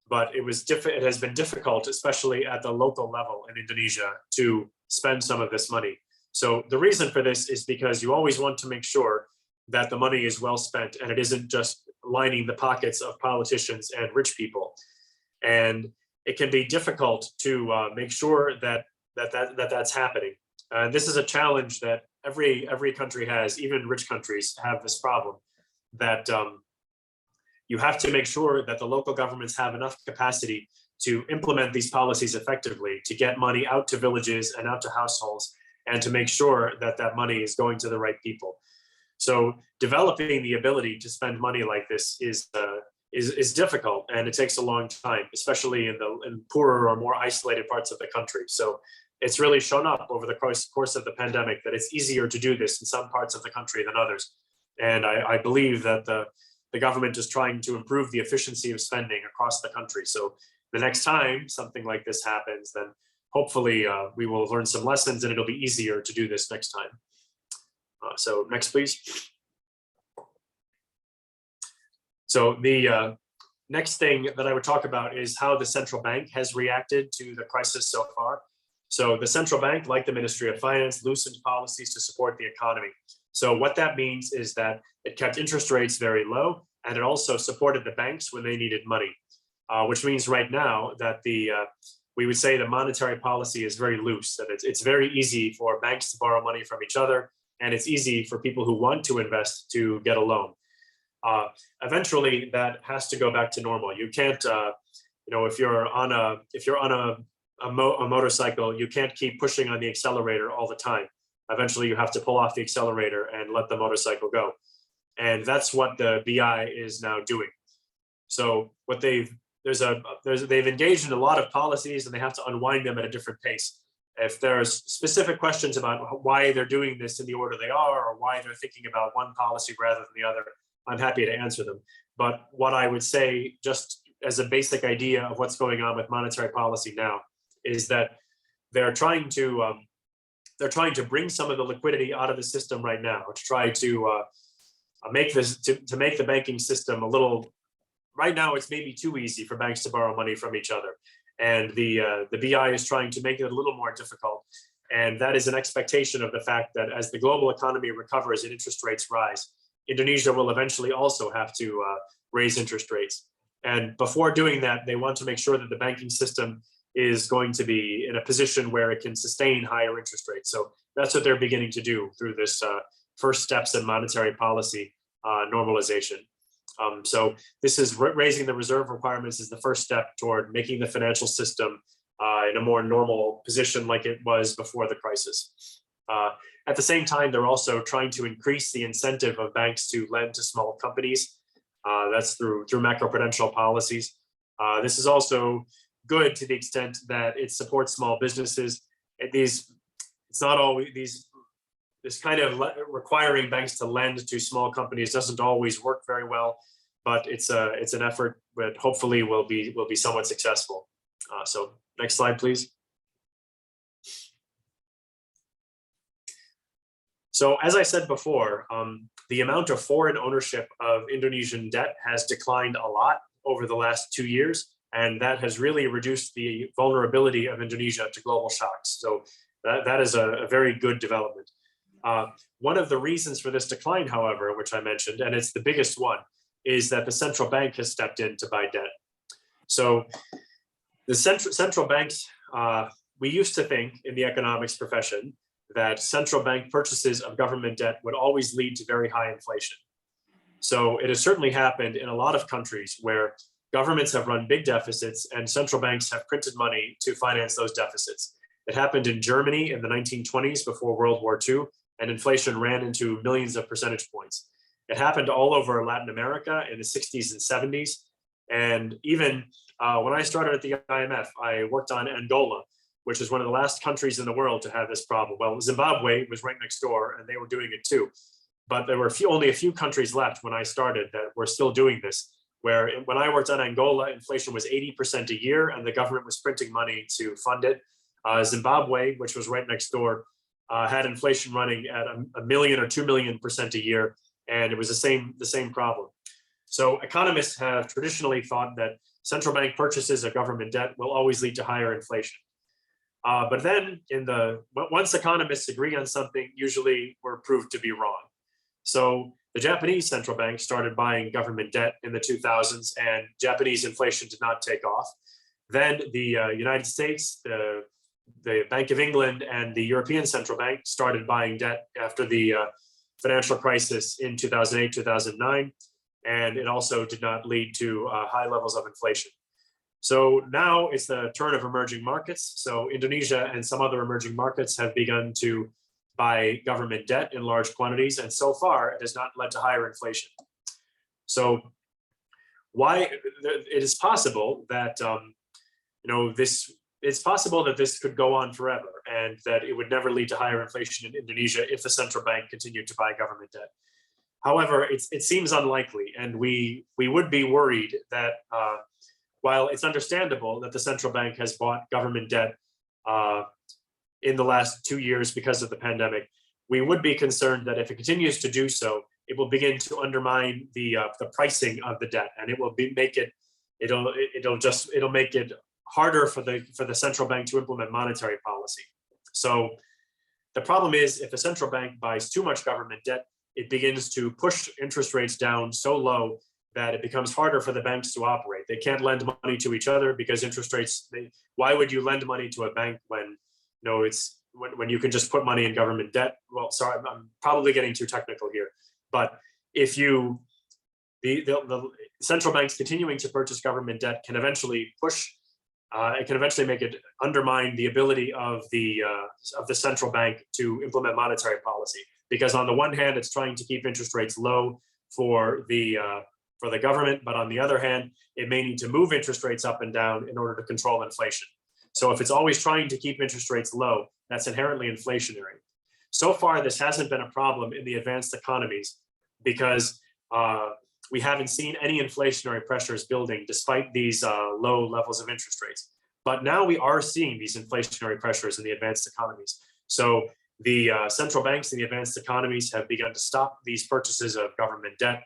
but it has been difficult, especially at the local level in Indonesia, to spend some of this money. So the reason for this is because you always want to make sure that the money is well spent and it isn't just lining the pockets of politicians and rich people. And it can be difficult to make sure that that's happening. This is a challenge that every country has. Even rich countries have this problem, that you have to make sure that the local governments have enough capacity to implement these policies effectively, to get money out to villages and out to households, and to make sure that that money is going to the right people. So developing the ability to spend money like this is difficult, and it takes a long time, especially in poorer or more isolated parts of the country. So it's really shown up over the course of the pandemic that it's easier to do this in some parts of the country than others. And I believe that the government is trying to improve the efficiency of spending across the country. So the next time something like this happens, then hopefully we will learn some lessons and it'll be easier to do this next time. So next, please. So the next thing that I would talk about is how the central bank has reacted to the crisis so far. So the central bank, like the Ministry of Finance, loosened policies to support the economy. So what that means is that it kept interest rates very low, and it also supported the banks when they needed money, which means right now that we would say the monetary policy is very loose, that it's very easy for banks to borrow money from each other, and it's easy for people who want to invest to get a loan. Eventually, that has to go back to normal. You can't, if you're on a motorcycle, you can't keep pushing on the accelerator all the time. Eventually, you have to pull off the accelerator and let the motorcycle go. And that's what the BI is now doing. So what they've engaged in a lot of policies, and they have to unwind them at a different pace. If there's specific questions about why they're doing this in the order they are, or why they're thinking about one policy rather than the other, I'm happy to answer them. But what I would say, just as a basic idea of what's going on with monetary policy now, is that they're trying to bring some of the liquidity out of the system right now, to try to make the banking system a little. Right now, it's maybe too easy for banks to borrow money from each other, and the BI is trying to make it a little more difficult. And that is an expectation of the fact that as the global economy recovers and interest rates rise, Indonesia will eventually also have to raise interest rates. And before doing that, they want to make sure that the banking system is going to be in a position where it can sustain higher interest rates. So that's what they're beginning to do through this first steps in monetary policy normalization. So this is raising the reserve requirements is the first step toward making the financial system in a more normal position like it was before the crisis. At the same time, they're also trying to increase the incentive of banks to lend to small companies. That's through macroprudential policies. This is also good to the extent that it supports small businesses. It's not always this kind of requiring banks to lend to small companies doesn't always work very well, but it's an effort that hopefully will be somewhat successful. So next slide, please. So as I said before, the amount of foreign ownership of Indonesian debt has declined a lot over the last 2 years. And that has really reduced the vulnerability of Indonesia to global shocks. So that is a very good development. One of the reasons for this decline, however, which I mentioned, and it's the biggest one, is that the central bank has stepped in to buy debt. So the central banks, we used to think in the economics profession that central bank purchases of government debt would always lead to very high inflation. So it has certainly happened in a lot of countries where governments have run big deficits and central banks have printed money to finance those deficits. It happened in Germany in the 1920s before World War II, and inflation ran into millions of percentage points. It happened all over Latin America in the 60s and 70s. And even when I started at the IMF, I worked on Angola, which is one of the last countries in the world to have this problem. Well, Zimbabwe was right next door and they were doing it too. But there were only a few countries left when I started that were still doing this, where when I worked on Angola, inflation was 80% a year and the government was printing money to fund it. Zimbabwe, which was right next door, had inflation running at a million or 2 million% a year, and it was the same problem. So economists have traditionally thought that central bank purchases of government debt will always lead to higher inflation. But then once economists agree on something, usually we're proved to be wrong. So the Japanese central bank started buying government debt in the 2000s, and Japanese inflation did not take off. Then the United States, the Bank of England, and the European Central Bank started buying debt after the financial crisis in 2008, 2009, and it also did not lead to high levels of inflation. So now it's the turn of emerging markets. So Indonesia and some other emerging markets have begun to buy government debt in large quantities, and so far it has not led to higher inflation. So why it is possible that it's possible that this could go on forever and that it would never lead to higher inflation in Indonesia if the central bank continued to buy government debt. However, it seems unlikely, and we would be worried that while it's understandable that the central bank has bought government debt in the last 2 years because of the pandemic, we would be concerned that if it continues to do so, it will begin to undermine the pricing of the debt, and it will make it harder for the central bank to implement monetary policy. So the problem is, if the central bank buys too much government debt, it begins to push interest rates down so low that it becomes harder for the banks to operate. They can't lend money to each other because interest rates. Why would you lend money to a bank when when you can just put money in government debt? Well, sorry, I'm probably getting too technical here, but if the central banks continuing to purchase government debt can eventually make it undermine the ability of the central bank to implement monetary policy. Because on the one hand, it's trying to keep interest rates low for the government, but on the other hand, it may need to move interest rates up and down in order to control inflation. So if it's always trying to keep interest rates low, that's inherently inflationary. So far, this hasn't been a problem in the advanced economies because we haven't seen any inflationary pressures building despite these low levels of interest rates. But now we are seeing these inflationary pressures in the advanced economies. So the central banks in the advanced economies have begun to stop these purchases of government debt,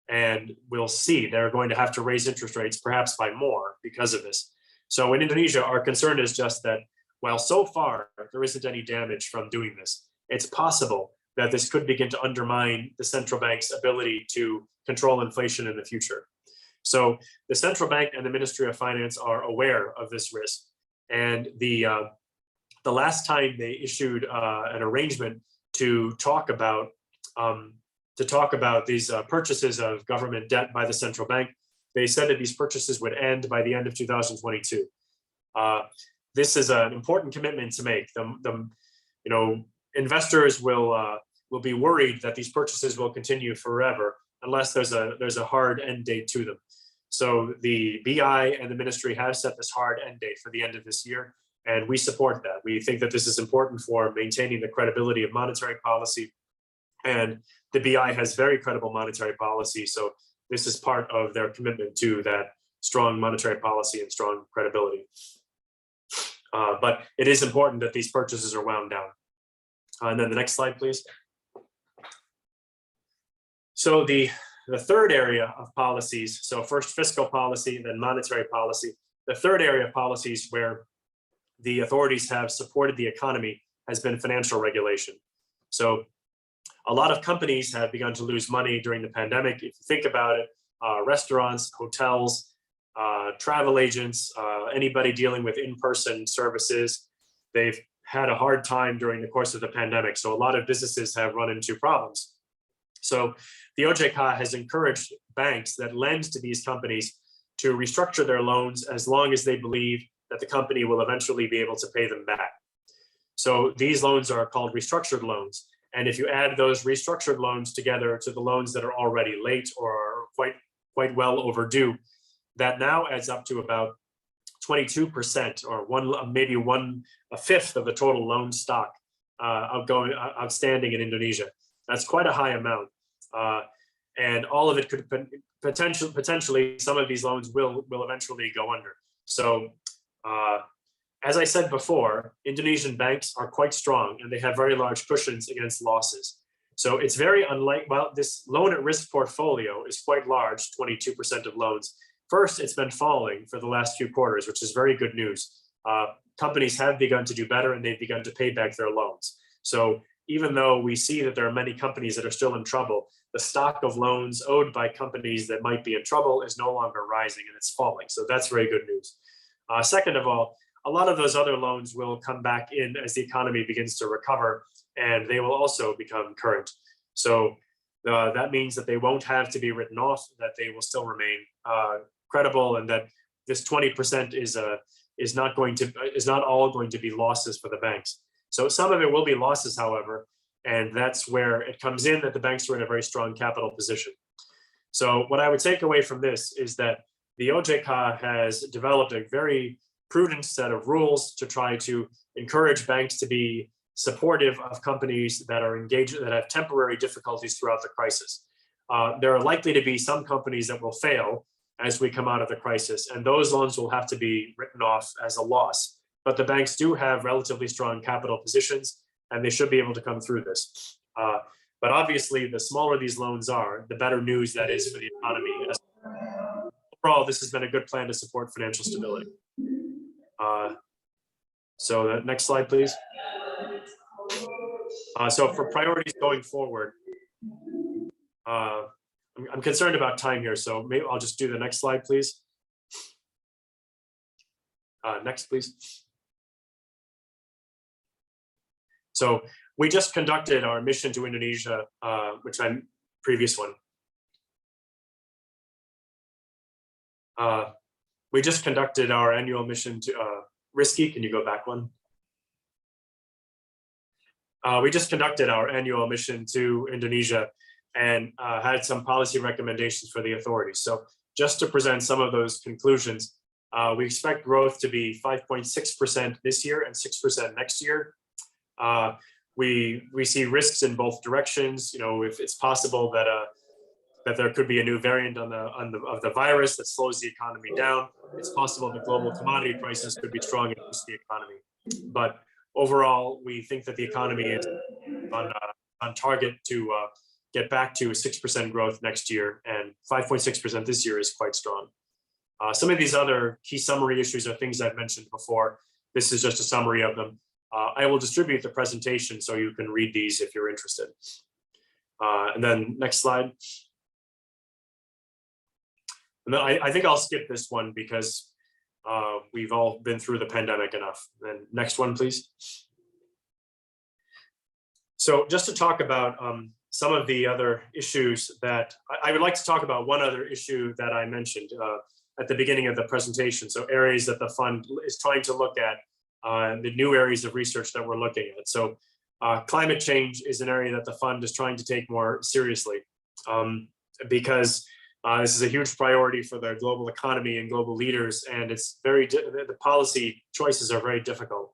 and we'll see they're going to have to raise interest rates perhaps by more because of this. So in Indonesia, our concern is just that while so far there isn't any damage from doing this, it's possible that this could begin to undermine the central bank's ability to control inflation in the future. So the central bank and the Ministry of Finance are aware of this risk. And the last time they issued an arrangement to talk about these purchases of government debt by the central bank, they said that these purchases would end by the end of 2022. This is an important commitment to make. Investors will be worried that these purchases will continue forever unless there's a hard end date to them. So the BI and the ministry have set this hard end date for the end of this year, and we support that. We think that this is important for maintaining the credibility of monetary policy, and the BI has very credible monetary policy, so this is part of their commitment to that strong monetary policy and strong credibility. But it is important that these purchases are wound down. And then the next slide, please. So the third area of policies, so first fiscal policy, then monetary policy. the third area of policies where the authorities have supported the economy has been financial regulation. So a lot of companies have begun to lose money during the pandemic. If you think about it, restaurants, hotels, travel agents, anybody dealing with in-person services, they've had a hard time during the course of the pandemic. So a lot of businesses have run into problems. So the OJK has encouraged banks that lend to these companies to restructure their loans as long as they believe that the company will eventually be able to pay them back. So these loans are called restructured loans. And if you add those restructured loans together to the loans that are already late or are quite well overdue, that now adds up to about 22% or maybe a fifth of the total loan stock outstanding in Indonesia. That's quite a high amount. And all of it could potentially, some of these loans will eventually go under. So as I said before, Indonesian banks are quite strong and they have very large cushions against losses. So it's very unlike, well, this loan at risk portfolio is quite large, 22% of loans. First, it's been falling for the last few quarters, which is very good news. Companies have begun to do better and they've begun to pay back their loans. So even though we see that there are many companies that are still in trouble, the stock of loans owed by companies that might be in trouble is no longer rising and it's falling. So that's very good news. Second of all, a lot of those other loans will come back in as the economy begins to recover and they will also become current. So that means that they won't have to be written off, that they will still remain credible, and that this 20% is not all going to be losses for the banks. So some of it will be losses, however, and that's where it comes in that the banks are in a very strong capital position. So what I would take away from this is that the OJK has developed a very prudent set of rules to try to encourage banks to be supportive of companies that are engaged, that have temporary difficulties throughout the crisis. There are likely to be some companies that will fail as we come out of the crisis, and those loans will have to be written off as a loss. But the banks do have relatively strong capital positions, and they should be able to come through this. But obviously, the smaller these loans are, the better news that is for the economy. Overall, this has been a good plan to support financial stability. So the next slide, please. So for priorities going forward, I'm concerned about time here, so maybe I'll just do the next slide, please. Next, please. So we just conducted our mission to Indonesia, which I'm previous one. We just conducted our annual mission to Risky. Can you go back one? We just conducted our annual mission to Indonesia and had some policy recommendations for the authorities. So just to present some of those conclusions, we expect growth to be 5.6% this year and 6% next year. We see risks in both directions. You know, if it's possible that that there could be a new variant of the virus that slows the economy down, it's possible that global commodity prices could be strong and boost the economy. But overall, we think that the economy is on target to get back to 6% growth next year, and 5.6% this year is quite strong. Some of these other key summary issues are things I've mentioned before. This is just a summary of them. I will distribute the presentation so you can read these if you're interested. And then next slide. And then I think I'll skip this one because we've all been through the pandemic enough. Then next one, please. So just to talk about some of the other issues that I would like to talk about, one other issue that I mentioned at the beginning of the presentation. So areas that the fund is trying to look at, the new areas of research that we're looking at. So climate change is an area that the fund is trying to take more seriously because this is a huge priority for the global economy and global leaders, and it's the policy choices are very difficult.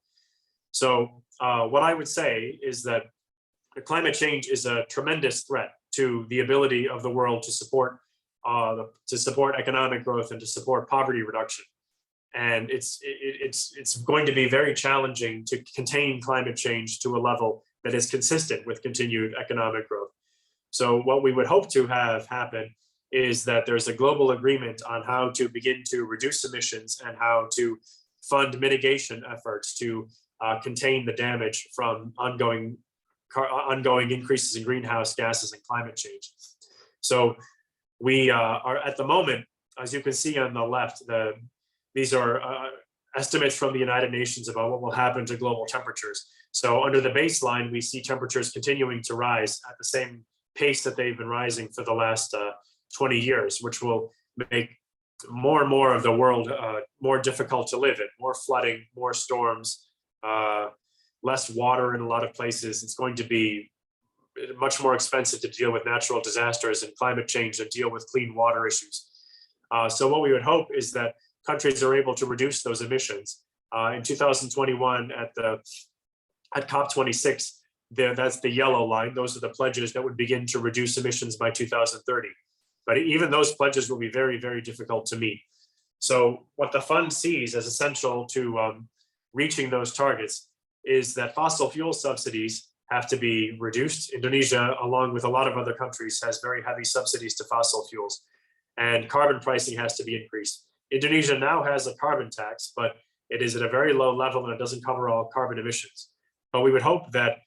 So what I would say is that climate change is a tremendous threat to the ability of the world to support economic growth and to support poverty reduction. And it's going to be very challenging to contain climate change to a level that is consistent with continued economic growth. So what we would hope to have happen is that there's a global agreement on how to begin to reduce emissions and how to fund mitigation efforts to contain the damage from ongoing increases in greenhouse gases and climate change. So we are at the moment, as you can see on the left, these are estimates from the United Nations about what will happen to global temperatures. So under the baseline, we see temperatures continuing to rise at the same pace that they've been rising for the last 20 years, which will make more and more of the world more difficult to live in, more flooding, more storms, less water in a lot of places. It's going to be much more expensive to deal with natural disasters and climate change and deal with clean water issues. So what we would hope is that countries are able to reduce those emissions. In 2021 at COP26, that's the yellow line. Those are the pledges that would begin to reduce emissions by 2030. But even those pledges will be very, very difficult to meet. So what the fund sees as essential to reaching those targets is that fossil fuel subsidies have to be reduced. Indonesia, along with a lot of other countries, has very heavy subsidies to fossil fuels, and carbon pricing has to be increased. Indonesia now has a carbon tax, but it is at a very low level and it doesn't cover all carbon emissions. But we would hope that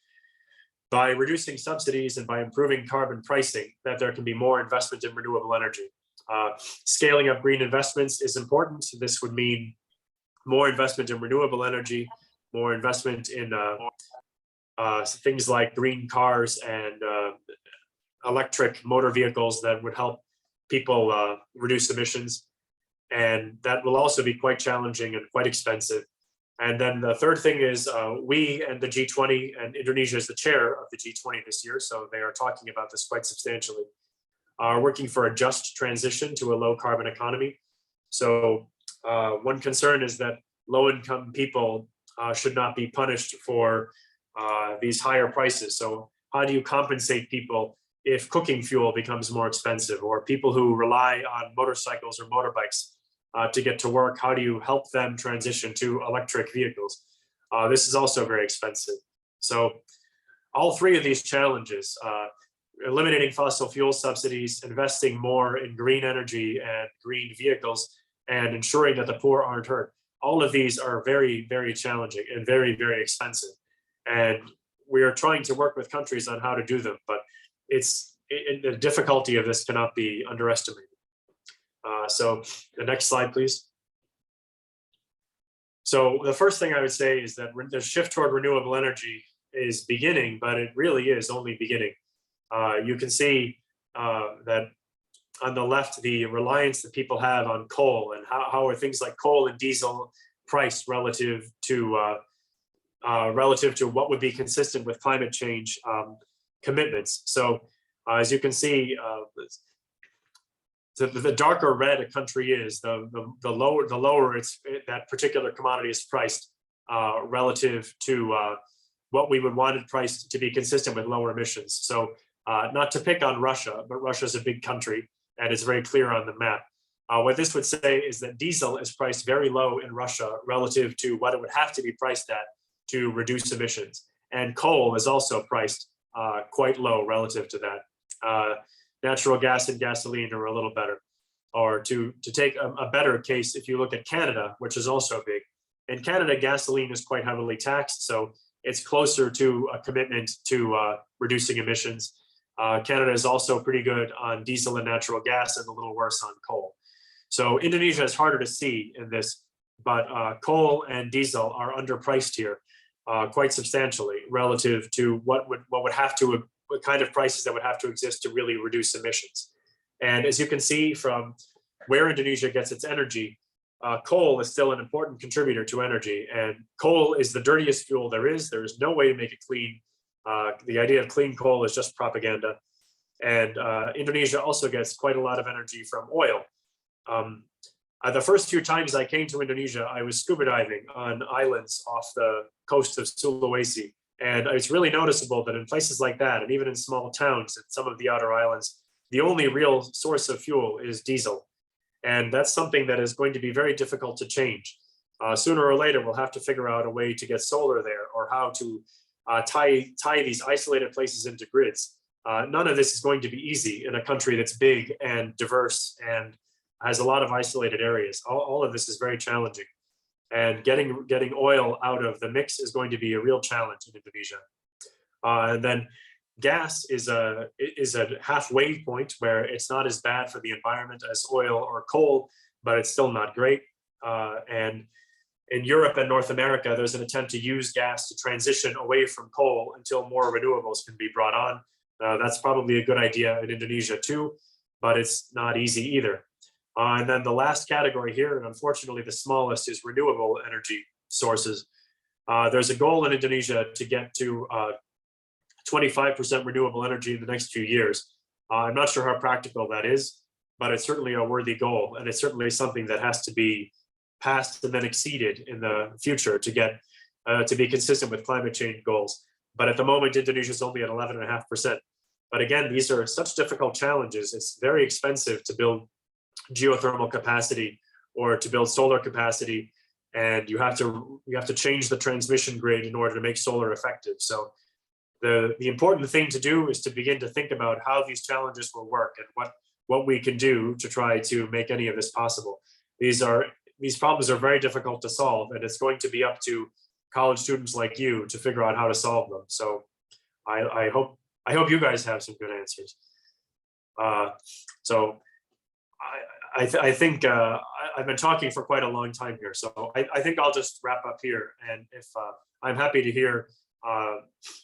by reducing subsidies and by improving carbon pricing, that there can be more investment in renewable energy. Scaling up green investments is important. This would mean more investment in renewable energy, more investment in things like green cars and electric motor vehicles that would help people reduce emissions. And that will also be quite challenging and quite expensive. And then the third thing is we and the G20, and Indonesia is the chair of the G20 this year, so they are talking about this quite substantially, are working for a just transition to a low carbon economy. So one concern is that low income people should not be punished for these higher prices. So how do you compensate people if cooking fuel becomes more expensive, or people who rely on motorcycles or motorbikes to get to work? How do you help them transition to electric vehicles? This is also very expensive. So all three of these challenges, eliminating fossil fuel subsidies, investing more in green energy and green vehicles, and ensuring that the poor aren't hurt, all of these are very, very challenging and very, very expensive. And we are trying to work with countries on how to do them, but the difficulty of this cannot be underestimated. So the next slide, please. So the first thing I would say is that the shift toward renewable energy is beginning, but it really is only beginning. You can see that on the left, the reliance that people have on coal, and how are things like coal and diesel priced relative to what would be consistent with climate change commitments. So as you can see, the darker red a country is, the lower that particular commodity is priced relative to what we would want it priced to be consistent with lower emissions. So not to pick on Russia, but Russia is a big country and it's very clear on the map. What this would say is that diesel is priced very low in Russia relative to what it would have to be priced at to reduce emissions. And coal is also priced quite low relative to that. Natural gas and gasoline are a little better. Or to take a better case, if you look at Canada, which is also big. In Canada, gasoline is quite heavily taxed, so it's closer to a commitment to reducing emissions. Canada is also pretty good on diesel and natural gas and a little worse on coal. So Indonesia is harder to see in this, but coal and diesel are underpriced here quite substantially relative to what kind of prices that would have to exist to really reduce emissions. And as you can see from where Indonesia gets its energy, coal is still an important contributor to energy, and coal is the dirtiest fuel there is. There is no way to make it clean. The idea of clean coal is just propaganda. And Indonesia also gets quite a lot of energy from oil. The first few times I came to Indonesia, I was scuba diving on islands off the coast of Sulawesi. And it's really noticeable that in places like that, and even in small towns and some of the outer islands, the only real source of fuel is diesel. And that's something that is going to be very difficult to change. Sooner or later, we'll have to figure out a way to get solar there, or how to tie these isolated places into grids. None of this is going to be easy in a country that's big and diverse and has a lot of isolated areas. All of this is very challenging. And getting oil out of the mix is going to be a real challenge in Indonesia. And then gas is a halfway point where it's not as bad for the environment as oil or coal, but it's still not great. And in Europe and North America, there's an attempt to use gas to transition away from coal until more renewables can be brought on. That's probably a good idea in Indonesia too, but it's not easy either. And then the last category here, and unfortunately the smallest, is renewable energy sources. There's a goal in Indonesia to get to 25% renewable energy in the next few years. I'm not sure how practical that is, but it's certainly a worthy goal, and it's certainly something that has to be passed and then exceeded in the future to get to be consistent with climate change goals. But at the moment, Indonesia is only at 11.5%. But again, these are such difficult challenges. It's very expensive to build geothermal capacity or to build solar capacity, and you have to change the transmission grid in order to make solar effective. So the important thing to do is to begin to think about how these challenges will work and what we can do to try to make any of this possible. These problems are very difficult to solve, and it's going to be up to college students like you to figure out how to solve them. So I hope you guys have some good answers. So I think I've been talking for quite a long time here, so I think I'll just wrap up here. And if I'm happy to hear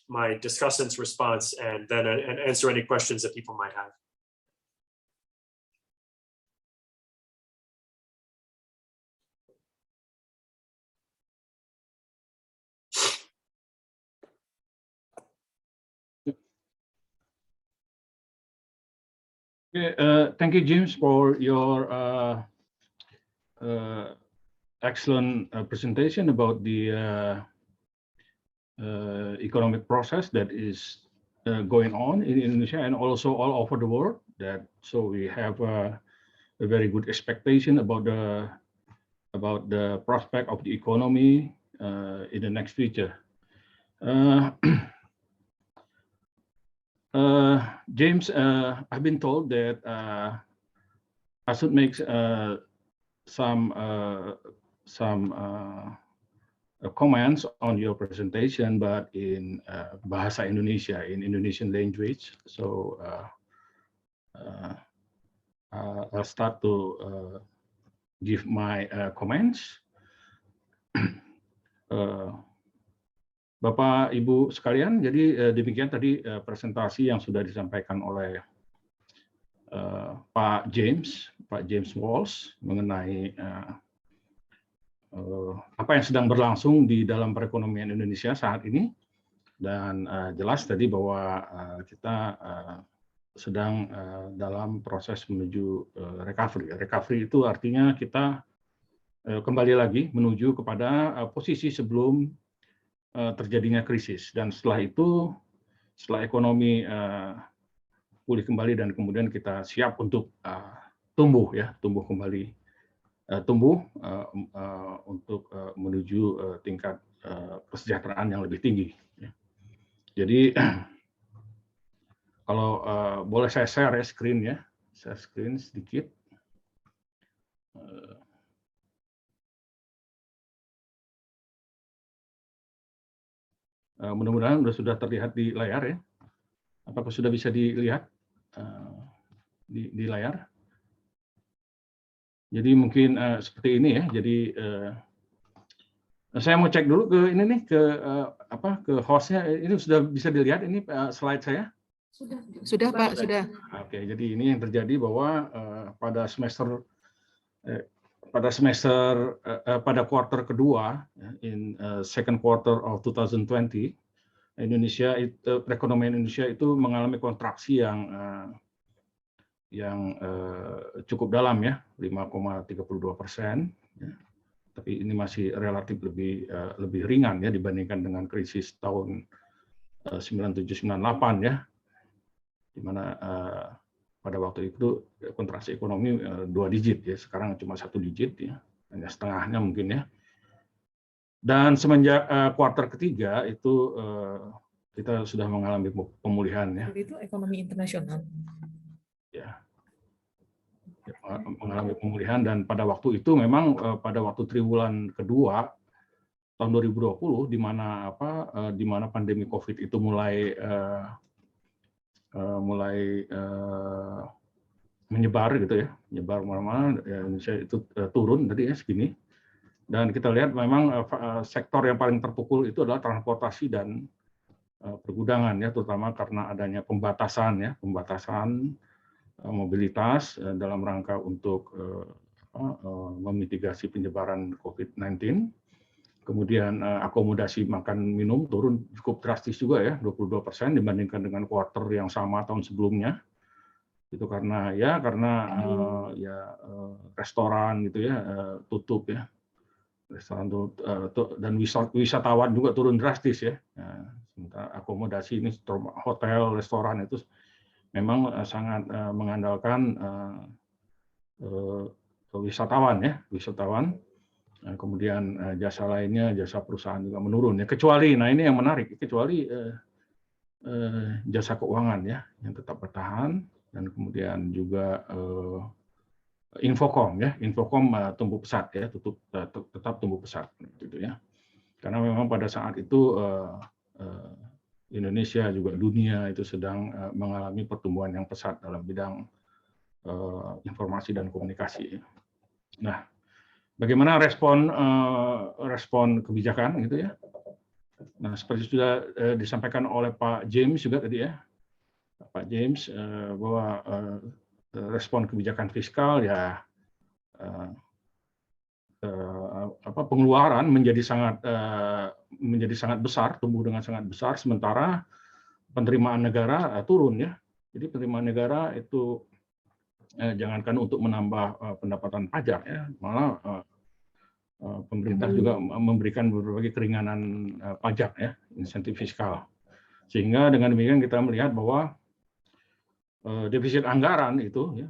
my discussant's response and then answer any questions that people might have. Okay, thank you, James, for your excellent presentation about the economic process that is going on in Indonesia and also all over the world. So we have a very good expectation about the prospect of the economy in the next future. James, I've been told that I should make some comments on your presentation, but in Bahasa Indonesia, in Indonesian language. So I'll start to give my comments. Bapak, Ibu sekalian, jadi demikian tadi presentasi yang sudah disampaikan oleh Pak James Walsh mengenai apa yang sedang berlangsung di dalam perekonomian Indonesia saat ini. Dan jelas tadi bahwa kita sedang dalam proses menuju recovery. Recovery itu artinya kita kembali lagi menuju kepada posisi sebelum terjadinya krisis, dan setelah itu, setelah ekonomi pulih kembali dan kemudian kita siap untuk tumbuh kembali untuk menuju tingkat kesejahteraan yang lebih tinggi. Jadi kalau boleh saya share ya screen ya, saya screen sedikit. Mudah-mudahan sudah terlihat di layar ya. Apakah sudah bisa dilihat di layar? Jadi mungkin seperti ini ya. Jadi saya mau cek dulu ke ini nih, ke hostnya. Ini sudah bisa dilihat ini slide saya? Sudah Pak, sudah. Oke, jadi ini yang terjadi bahwa pada kuartal kedua, in second quarter of 2020, perekonomian Indonesia itu mengalami kontraksi yang cukup dalam ya, 5,32%. Ya. Tapi ini masih relatif lebih ringan ya dibandingkan dengan krisis tahun 97-98 ya, di mana pada waktu itu kontraksi ekonomi 2 digit ya, sekarang cuma 1 digit ya, hanya setengahnya mungkin ya. Dan semenjak kuartal ketiga itu kita sudah mengalami pemulihan ya. Itu ekonomi internasional. Ya, mengalami pemulihan, dan pada waktu itu memang pada waktu triwulan kedua tahun 2020 di mana pandemi Covid itu mulai menyebar gitu ya, menyebar kemana-mana, Indonesia itu turun tadi ya segini, dan kita lihat memang sektor yang paling terpukul itu adalah transportasi dan pergudangan ya, terutama karena adanya pembatasan mobilitas dalam rangka untuk memitigasi penyebaran COVID-19. Kemudian akomodasi makan minum turun cukup drastis juga ya, 22% dibandingkan dengan kuartal yang sama tahun sebelumnya. Itu karena restoran gitu ya tutup ya. Restoran dan wisatawan juga turun drastis ya. Sementara akomodasi ini hotel, restoran itu memang sangat mengandalkan wisatawan. Kemudian jasa lainnya, jasa perusahaan juga menurun ya. Kecuali, nah ini yang menarik, kecuali jasa keuangan ya yang tetap bertahan, dan kemudian juga Infocom tumbuh pesat ya, tetap tumbuh pesat gitu ya. Karena memang pada saat itu Indonesia juga dunia itu sedang mengalami pertumbuhan yang pesat dalam bidang informasi dan komunikasi. Nah, bagaimana respon kebijakan gitu ya? Nah, seperti sudah disampaikan oleh Pak James juga tadi ya, Pak James, bahwa respon kebijakan fiskal ya pengeluaran menjadi sangat besar, tumbuh dengan sangat besar, sementara penerimaan negara turun ya. Jadi penerimaan negara itu jangankan untuk menambah pendapatan pajak ya, malah pemerintah juga memberikan berbagai keringanan pajak ya, insentif fiskal. Sehingga dengan demikian kita melihat bahwa defisit anggaran itu ya,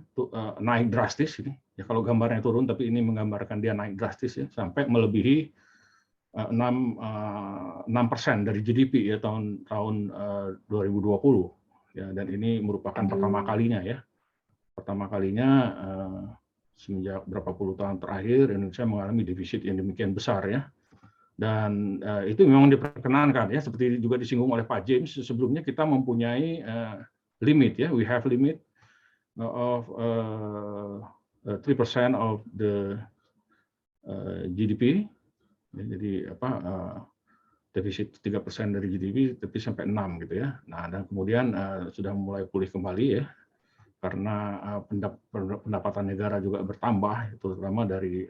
naik drastis ini. Ya, kalau gambarnya turun, tapi ini menggambarkan dia naik drastis ya, sampai melebihi 6% dari GDP ya tahun 2020 ya, dan ini merupakan pertama kalinya semenjak berapa puluh tahun terakhir Indonesia mengalami defisit yang demikian besar ya, dan itu memang diperkenankan ya, seperti juga disinggung oleh Pak James sebelumnya, kita mempunyai limit ya, we have limit of 3% of the GDP. Ya, jadi defisit 3% dari GDP tapi sampai 6 gitu ya. Nah, dan kemudian sudah mulai pulih kembali ya, karena pendapatan negara juga bertambah, terutama dari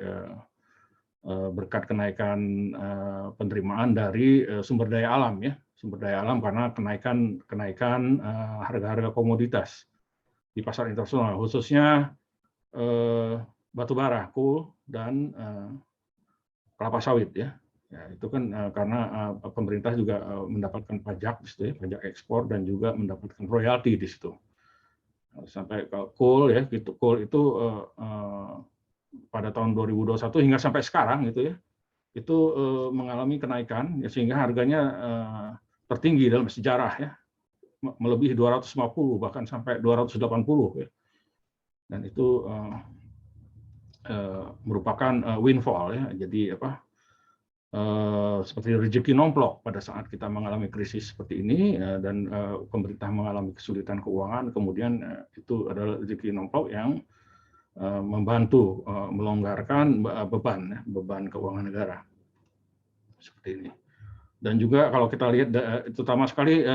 berkat kenaikan penerimaan dari sumber daya alam ya, karena kenaikan harga-harga komoditas di pasar internasional, khususnya batu bara, coal, dan kelapa sawit ya. Ya, itu kan karena pemerintah juga mendapatkan pajak di situ ya, pajak ekspor, dan juga mendapatkan royalti di situ. Sampai ke coal ya, gitu. Coal itu pada tahun 2021 hingga sampai sekarang gitu ya, itu mengalami kenaikan ya, sehingga harganya tertinggi dalam sejarah ya, melebihi 250 bahkan sampai 280 ya. Dan itu merupakan windfall ya. Jadi seperti rezeki nomplok pada saat kita mengalami krisis seperti ini, dan pemerintah mengalami kesulitan keuangan, kemudian itu adalah rezeki nomplok yang membantu melonggarkan beban keuangan negara seperti ini. Dan juga kalau kita lihat terutama sekali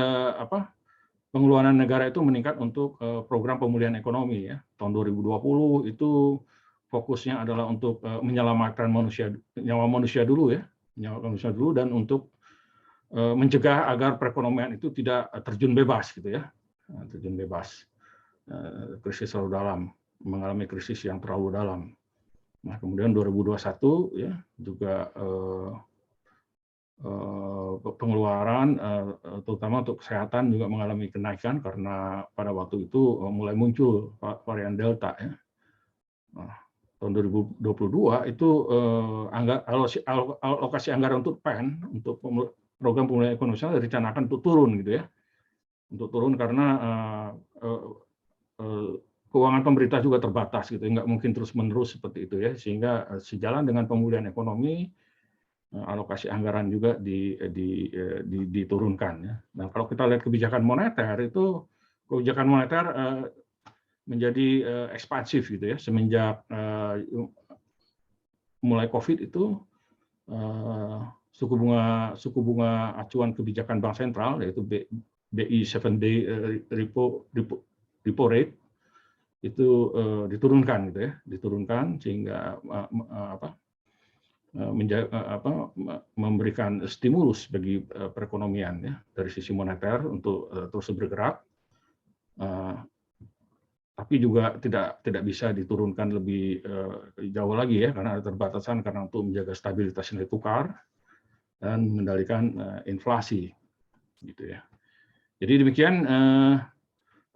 pengeluaran negara itu meningkat untuk program pemulihan ekonomi ya. Tahun 2020 itu fokusnya adalah untuk menyelamatkan nyawa manusia dulu ya, dan untuk mencegah agar perekonomian itu tidak terjun bebas gitu ya, krisis terlalu dalam, mengalami krisis yang terlalu dalam. Nah, kemudian 2021 ya juga pengeluaran terutama untuk kesehatan juga mengalami kenaikan karena pada waktu itu mulai muncul varian Delta ya. Nah, tahun 2022 itu alokasi anggaran untuk PEN, untuk program pemulihan ekonomi nasional direncanakan untuk turun gitu ya, untuk turun karena keuangan pemerintah juga terbatas gitu, nggak mungkin terus-menerus seperti itu ya, sehingga sejalan dengan pemulihan ekonomi, alokasi anggaran juga diturunkan ya. Nah, kalau kita lihat kebijakan moneter itu, kebijakan moneter menjadi ekspansif gitu ya, semenjak mulai COVID itu suku bunga acuan kebijakan bank sentral yaitu BI 7-day repo rate itu diturunkan gitu ya, diturunkan sehingga memberikan stimulus bagi perekonomian ya dari sisi moneter untuk terus bergerak, tapi juga tidak bisa diturunkan lebih jauh lagi ya karena ada keterbatasan, karena untuk menjaga stabilitas nilai tukar dan mengendalikan inflasi gitu ya. Jadi demikian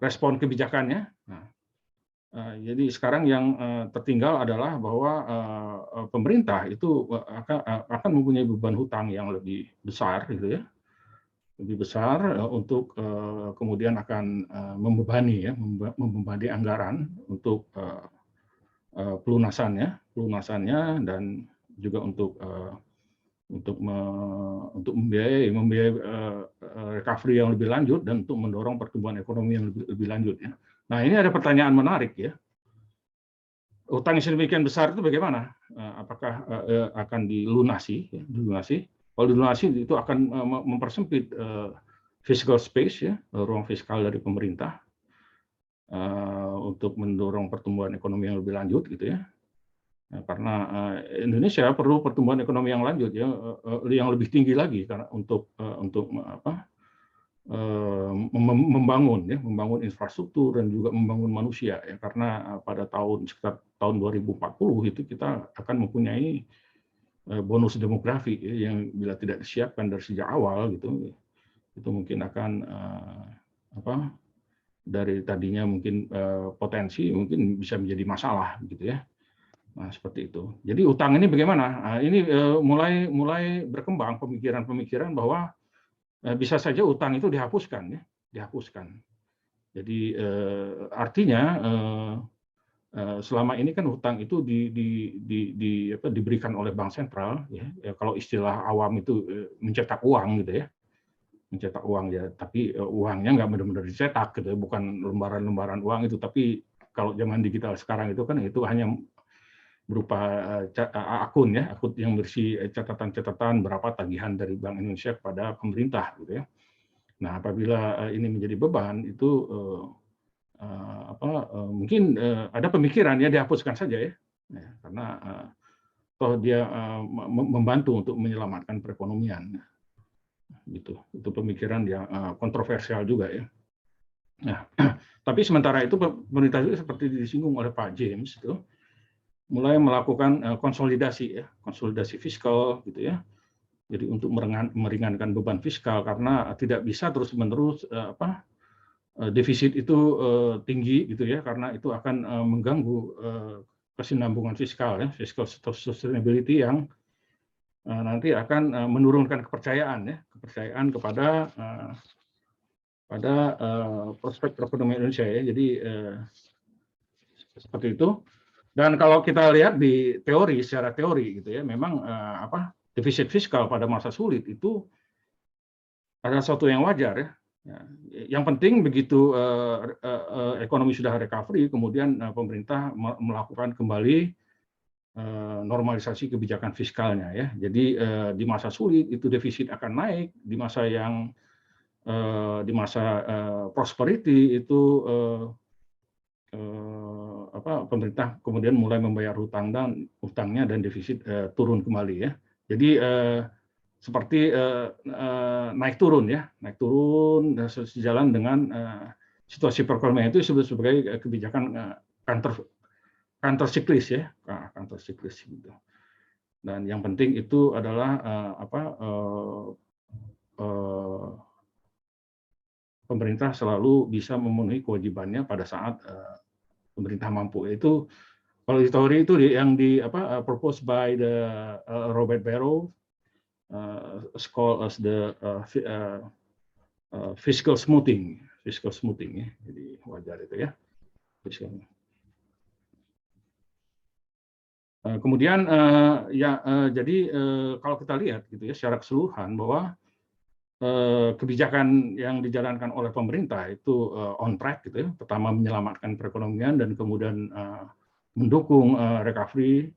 respon kebijakannya. Nah, jadi sekarang yang tertinggal adalah bahwa pemerintah itu akan mempunyai beban hutang yang lebih besar gitu ya, lebih besar untuk kemudian akan membebani anggaran untuk pelunasannya dan juga untuk membiayai recovery yang lebih lanjut dan untuk mendorong pertumbuhan ekonomi yang lebih lanjut ya. Nah, ini ada pertanyaan menarik ya. Utang yang sedemikian besar itu bagaimana? Apakah akan dilunasi? Ya, dilunasi? Kalau dilunasi itu akan mempersempit fiscal space ya, ruang fiskal dari pemerintah untuk mendorong pertumbuhan ekonomi yang lebih lanjut gitu ya. Karena Indonesia perlu pertumbuhan ekonomi yang lanjut ya, yang lebih tinggi lagi karena untuk membangun infrastruktur dan juga membangun manusia ya, karena pada sekitar tahun 2040 itu kita akan mempunyai bonus demografi ya, yang bila tidak disiapkan dari sejak awal gitu, itu mungkin akan dari tadinya mungkin potensi mungkin bisa menjadi masalah gitu ya. Nah, seperti itu. Jadi utang ini bagaimana? Nah, ini mulai berkembang pemikiran-pemikiran bahwa bisa saja utang itu dihapuskan ya, dihapuskan. Jadi artinya selama ini kan utang itu diberikan oleh bank sentral ya. Kalau istilah awam itu mencetak uang gitu ya. Mencetak uang ya, tapi uangnya nggak benar-benar dicetak gitu, bukan lembaran-lembaran uang itu, tapi kalau zaman digital sekarang itu kan itu hanya berupa akun ya, akun yang berisi catatan-catatan berapa tagihan dari Bank Indonesia kepada pemerintah gitu ya. Nah, apabila ini menjadi beban itu mungkin ada pemikiran ya dihapuskan saja ya, karena toh dia membantu untuk menyelamatkan perekonomian gitu. Itu pemikiran yang kontroversial juga ya. Nah, tapi sementara itu pemerintah itu seperti disinggung oleh Pak James itu mulai melakukan konsolidasi ya, konsolidasi fiskal gitu ya. Jadi untuk meringankan beban fiskal karena tidak bisa terus-menerus defisit itu tinggi gitu ya, karena itu akan mengganggu kesinambungan fiskal ya, fiscal sustainability yang nanti akan menurunkan kepercayaan ya, kepercayaan kepada prospek perekonomian Indonesia ya. Jadi seperti itu. Dan kalau kita lihat di teori, secara teori gitu ya, memang defisit fiskal pada masa sulit itu adalah sesuatu yang wajar ya. Yang penting begitu ekonomi sudah recovery, kemudian pemerintah melakukan kembali normalisasi kebijakan fiskalnya ya. Jadi di masa sulit itu defisit akan naik, di masa prosperity itu pemerintah kemudian mulai membayar hutangnya dan defisit turun kembali ya. Jadi seperti naik turun sejalan dengan situasi perekonomian itu disebut sebagai kebijakan counter siklis ya, counter siklis gitu. Dan yang penting itu adalah pemerintah selalu bisa memenuhi kewajibannya pada saat pemerintah mampu. Itu kalau di teori itu yang proposed by the Robert Barrow called as the fiscal smoothing ya. Jadi wajar itu ya. Fiscal. Kemudian jadi kalau kita lihat gitu ya secara keseluruhan bahwa kebijakan yang dijalankan oleh pemerintah itu on track gitu ya. Pertama menyelamatkan perekonomian dan kemudian mendukung recovery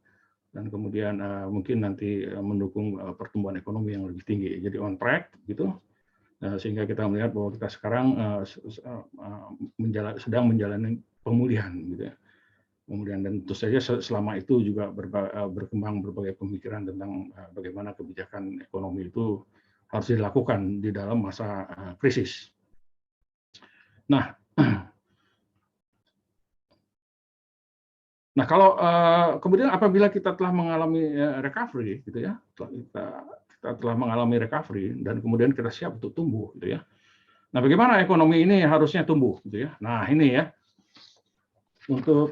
dan kemudian mungkin nanti mendukung pertumbuhan ekonomi yang lebih tinggi. Jadi on track gitu. Sehingga kita melihat bahwa kita sekarang sedang menjalani pemulihan gitu ya. Kemudian dan tentu saja selama itu juga berkembang berbagai pemikiran tentang bagaimana kebijakan ekonomi itu harus dilakukan di dalam masa krisis. Nah, kalau kemudian apabila kita telah mengalami recovery, gitu ya, kita telah mengalami recovery dan kemudian kita siap untuk tumbuh, gitu ya. Nah, bagaimana ekonomi ini harusnya tumbuh, gitu ya? Nah, ini ya. Untuk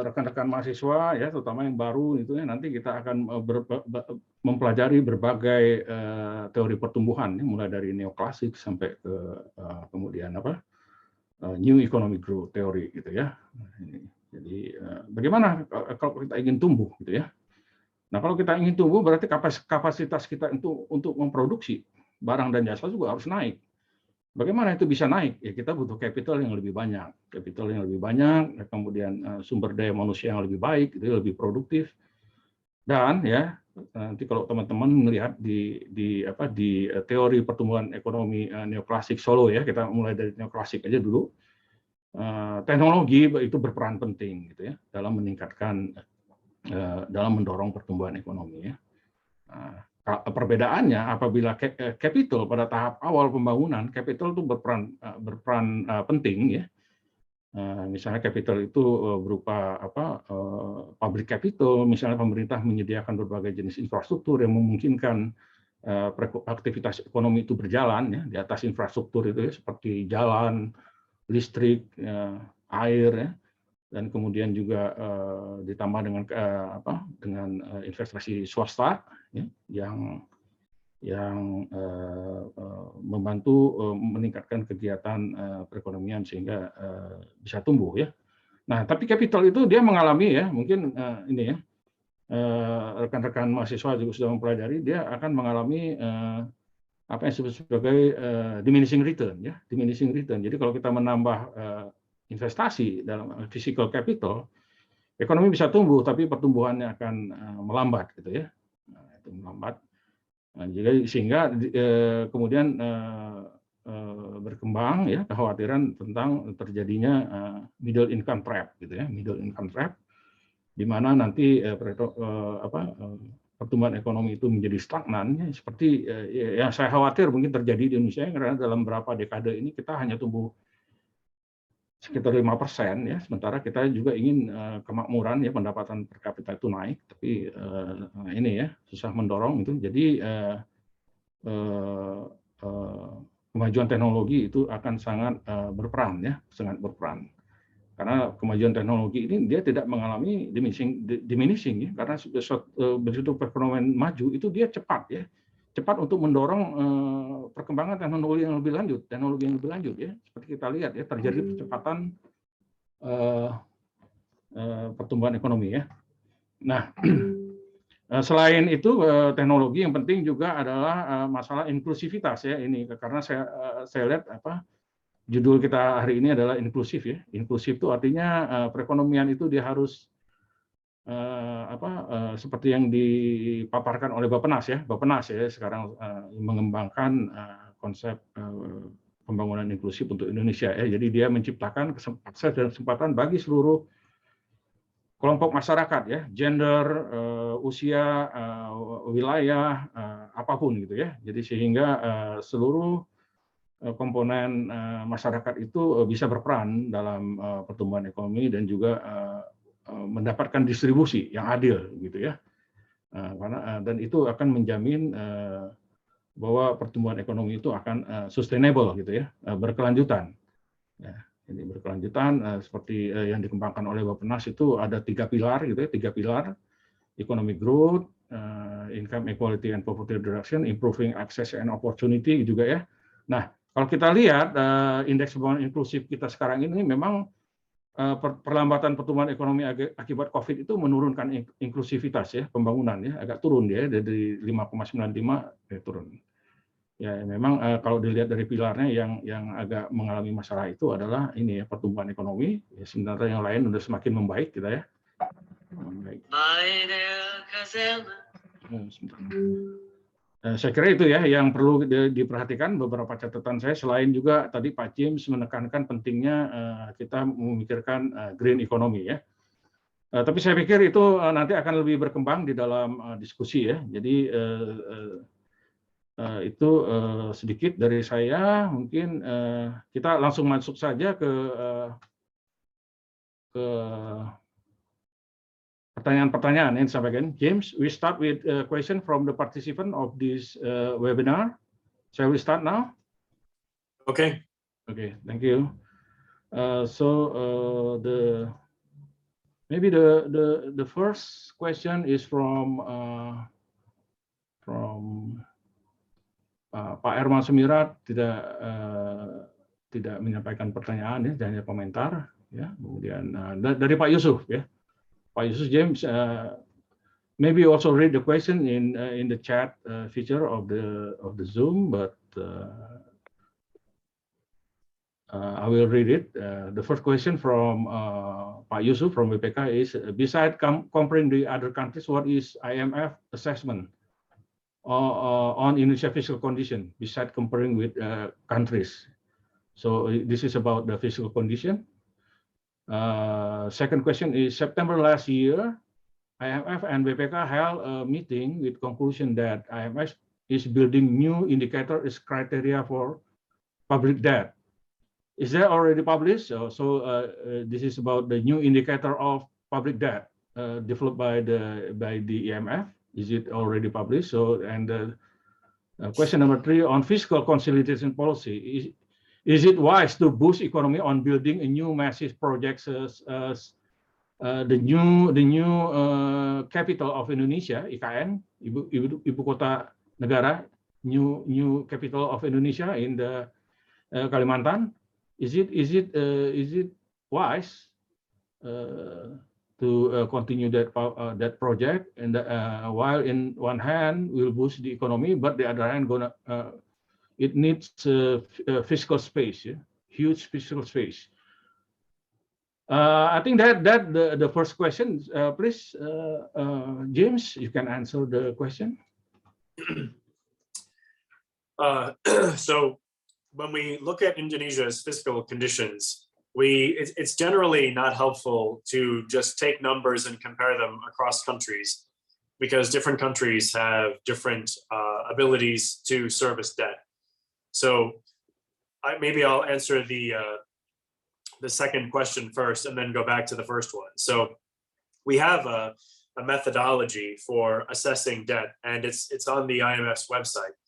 rekan-rekan mahasiswa ya terutama yang baru itu ya nanti kita akan mempelajari berbagai teori pertumbuhan ya, mulai dari neoklasik sampai ke kemudian new economic growth teori gitu ya. Jadi bagaimana kalau kita ingin tumbuh gitu ya. Nah, kalau kita ingin tumbuh berarti kapasitas kita untuk memproduksi barang dan jasa juga harus naik. Bagaimana itu bisa naik? Ya kita butuh capital yang lebih banyak, kemudian sumber daya manusia yang lebih baik, itu lebih produktif. Dan ya nanti kalau teman-teman melihat di teori pertumbuhan ekonomi neoklasik Solo ya, kita mulai dari neoklasik aja dulu. Teknologi itu berperan penting gitu ya dalam meningkatkan, dalam mendorong pertumbuhan ekonomi ya. Perbedaannya apabila capital pada tahap awal pembangunan, capital itu berperan penting ya. Misalnya capital itu berupa public capital, misalnya pemerintah menyediakan berbagai jenis infrastruktur yang memungkinkan aktivitas ekonomi itu berjalan ya di atas infrastruktur itu ya, seperti jalan, listrik, air ya. Dan kemudian juga ditambah dengan investasi swasta ya, yang membantu meningkatkan kegiatan perekonomian sehingga bisa tumbuh ya. Nah, tapi capital itu dia mengalami ya mungkin ini ya rekan-rekan mahasiswa juga sudah mempelajari dia akan mengalami apa yang disebut sebagai diminishing return ya, diminishing return. Jadi kalau kita menambah investasi dalam physical capital, ekonomi bisa tumbuh, tapi pertumbuhannya akan melambat, gitu ya. Itu melambat. Nah, jadi sehingga kemudian berkembang ya kekhawatiran tentang terjadinya middle income trap, gitu ya, middle income trap, di mana nanti pertumbuhan ekonomi itu menjadi stagnan, ya, seperti yang saya khawatir mungkin terjadi di Indonesia karena dalam beberapa dekade ini kita hanya tumbuh sekitar 5% ya, sementara kita juga ingin kemakmuran ya pendapatan per kapita itu naik, tapi ini ya susah mendorong itu. Jadi kemajuan teknologi itu akan sangat berperan ya, sangat berperan. Karena kemajuan teknologi ini dia tidak mengalami diminishing ya, karena begitu perekonomian maju itu dia cepat ya. Cepat untuk mendorong perkembangan teknologi yang lebih lanjut ya, seperti kita lihat ya terjadi percepatan pertumbuhan ekonomi ya. Nah, selain itu teknologi yang penting juga adalah masalah inklusivitas ya ini, karena saya lihat judul kita hari ini adalah inklusif ya. Inklusif itu artinya perekonomian itu dia harus seperti yang dipaparkan oleh Bappenas ya sekarang mengembangkan konsep pembangunan inklusif untuk Indonesia ya. Jadi dia menciptakan kesempatan bagi seluruh kelompok masyarakat ya, gender, usia, wilayah, apapun gitu ya. Jadi sehingga seluruh komponen masyarakat itu bisa berperan dalam pertumbuhan ekonomi dan juga mendapatkan distribusi yang adil gitu ya, dan itu akan menjamin bahwa pertumbuhan ekonomi itu akan sustainable gitu ya, berkelanjutan. Ya, jadi berkelanjutan seperti yang dikembangkan oleh Bappenas itu ada 3 pilar gitu ya, 3 pilar: economic growth, income equality and poverty reduction, improving access and opportunity juga ya. Nah, kalau kita lihat indeks pembangunan inklusif kita sekarang ini memang perlambatan pertumbuhan ekonomi akibat COVID itu menurunkan inklusivitas ya, pembangunan ya, agak turun dia dari 5,95 turun. Ya memang kalau dilihat dari pilarnya yang agak mengalami masalah itu adalah ini ya, pertumbuhan ekonomi. Ya, sementara yang lain sudah semakin membaik kita ya. Membaik. Saya kira itu ya yang perlu diperhatikan. Beberapa catatan saya, selain juga tadi Pak James menekankan pentingnya kita memikirkan green economy ya. Tapi saya pikir itu nanti akan lebih berkembang di dalam diskusi ya. Jadi itu sedikit dari saya. Mungkin kita langsung masuk saja ke pertanyaan-pertanyaan yang disampaikan. James, we start with a question from the participant of this webinar. Shall we start now? Okay. Okay, thank you. Maybe the first question is from Pak Herman Semirat, tidak menyampaikan pertanyaan ya, hanya komentar ya. Kemudian dari Pak Yusuf ya. Pak Yusuf James, maybe also read the question in the chat feature of the Zoom, but I will read it. The first question from Pak Yusuf from BPK is, besides comparing the other countries, what is IMF assessment on Indonesia fiscal condition, besides comparing with countries? So this is about the fiscal condition. Second question is, September last year, IMF and BPK held a meeting with conclusion that IMF is building new indicator as criteria for public debt. Is that already published? This is about the new indicator of public debt developed by the IMF. Is it already published? So, and question number 3 on fiscal consolidation policy. Is it wise to boost economy on building a new massive projects as the new capital of Indonesia, IKN, ibu kota negara, new capital of Indonesia in the Kalimantan? Is it wise to continue that project, and while in one hand will boost the economy, but the other hand it needs fiscal space, yeah? Huge fiscal space. I think that the first question, please, James, you can answer the question. So when we look at Indonesia's fiscal conditions, it's generally not helpful to just take numbers and compare them across countries, because different countries have different abilities to service debt. So maybe I'll answer the second question first and then go back to the first one. So we have a methodology for assessing debt, and it's on the IMF's website.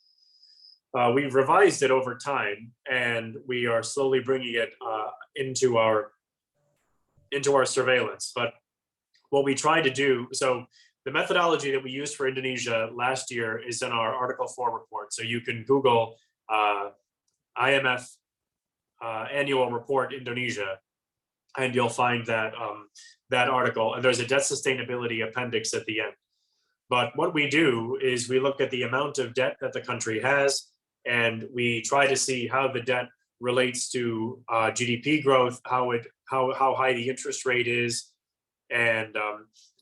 We've revised it over time, and we are slowly bringing it into our surveillance. But what we try to do, so the methodology that we used for Indonesia last year is in our Article 4 report. So you can Google IMF annual report Indonesia, and you'll find that that article, and there's a debt sustainability appendix at the end. But what we do is we look at the amount of debt that the country has, and we try to see how the debt relates to GDP growth, how high the interest rate is, and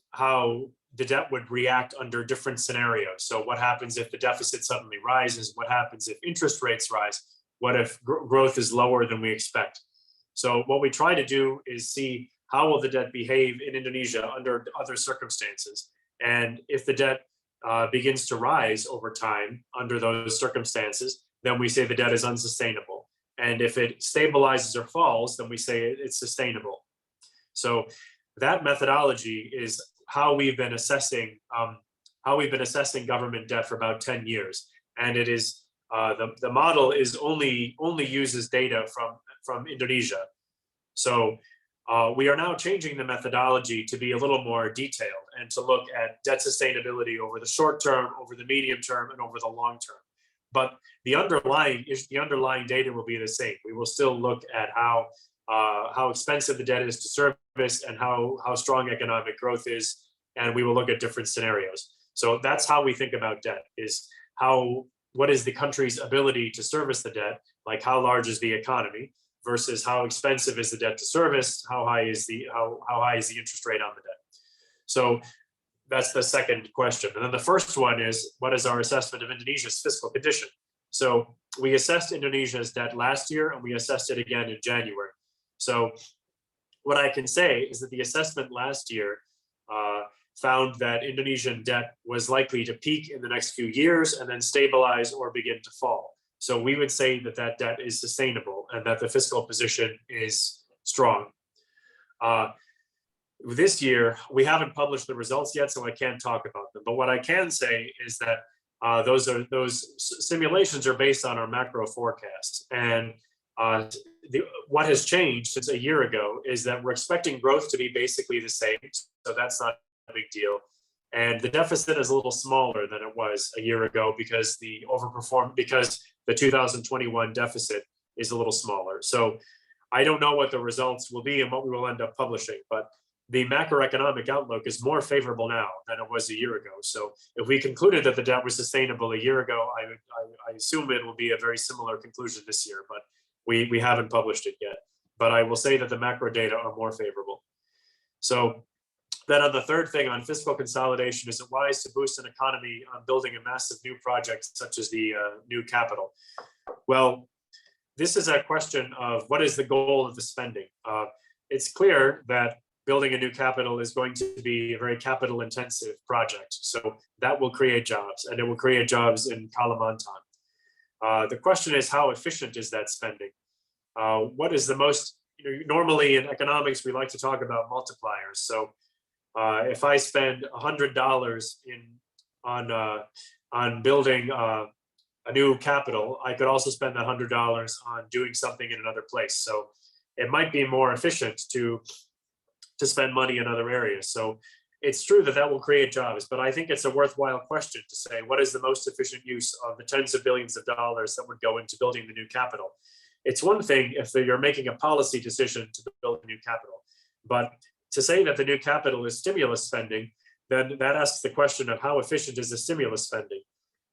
how the debt would react under different scenarios. So what happens if the deficit suddenly rises? What happens if interest rates rise? What if growth is lower than we expect? So what we try to do is see how will the debt behave in Indonesia under other circumstances. And if the debt begins to rise over time under those circumstances, then we say the debt is unsustainable. And if it stabilizes or falls, then we say it's sustainable. So that methodology is how we've been assessing government debt for about 10 years. And it is the model is only uses data from Indonesia. So we are now changing the methodology to be a little more detailed. and to look at debt sustainability over the short term, over the medium term, and over the long term. But the underlying data will be the same. We will still look at how expensive the debt is to service and how strong economic growth is, and we will look at different scenarios. So that's how we think about debt, is what is the country's ability to service the debt, like how large is the economy, versus how expensive is the debt to service, how high is the interest rate on the debt. So that's the second question. And then the first one is, what is our assessment of Indonesia's fiscal condition? So we assessed Indonesia's debt last year, and we assessed it again in January. So what I can say is that the assessment last year found that Indonesian debt was likely to peak in the next few years and then stabilize or begin to fall. So we would say that that debt is sustainable and that the fiscal position is strong. This year, we haven't published the results yet, so I can't talk about them. But what I can say is that those simulations are based on our macro forecasts. And what has changed since a year ago is that we're expecting growth to be basically the same. So that's not a big deal. And the deficit is a little smaller than it was a year ago because the 2021 deficit is a little smaller. So I don't know what the results will be and what we will end up publishing, but the macroeconomic outlook is more favorable now than it was a year ago. So if we concluded that the debt was sustainable a year ago, I assume it will be a very similar conclusion this year, but we haven't published it yet. But I will say that the macro data are more favorable. So then on the third thing, on fiscal consolidation, is it wise to boost an economy on building a massive new project such as the new capital? Well, this is a question of what is the goal of the spending. It's clear that building a new capital is going to be a very capital intensive project. So that will create jobs, and it will create jobs in Kalimantan. The question is, how efficient is that spending? What is the most, normally in economics, we like to talk about multipliers. So if I spend $100 on building a new capital, I could also spend that $100 on doing something in another place. So it might be more efficient to spend money in other areas. So it's true that that will create jobs, but I think it's a worthwhile question to say, what is the most efficient use of the tens of billions of dollars that would go into building the new capital? It's one thing if you're making a policy decision to build a new capital, but to say that the new capital is stimulus spending, then that asks the question of how efficient is the stimulus spending?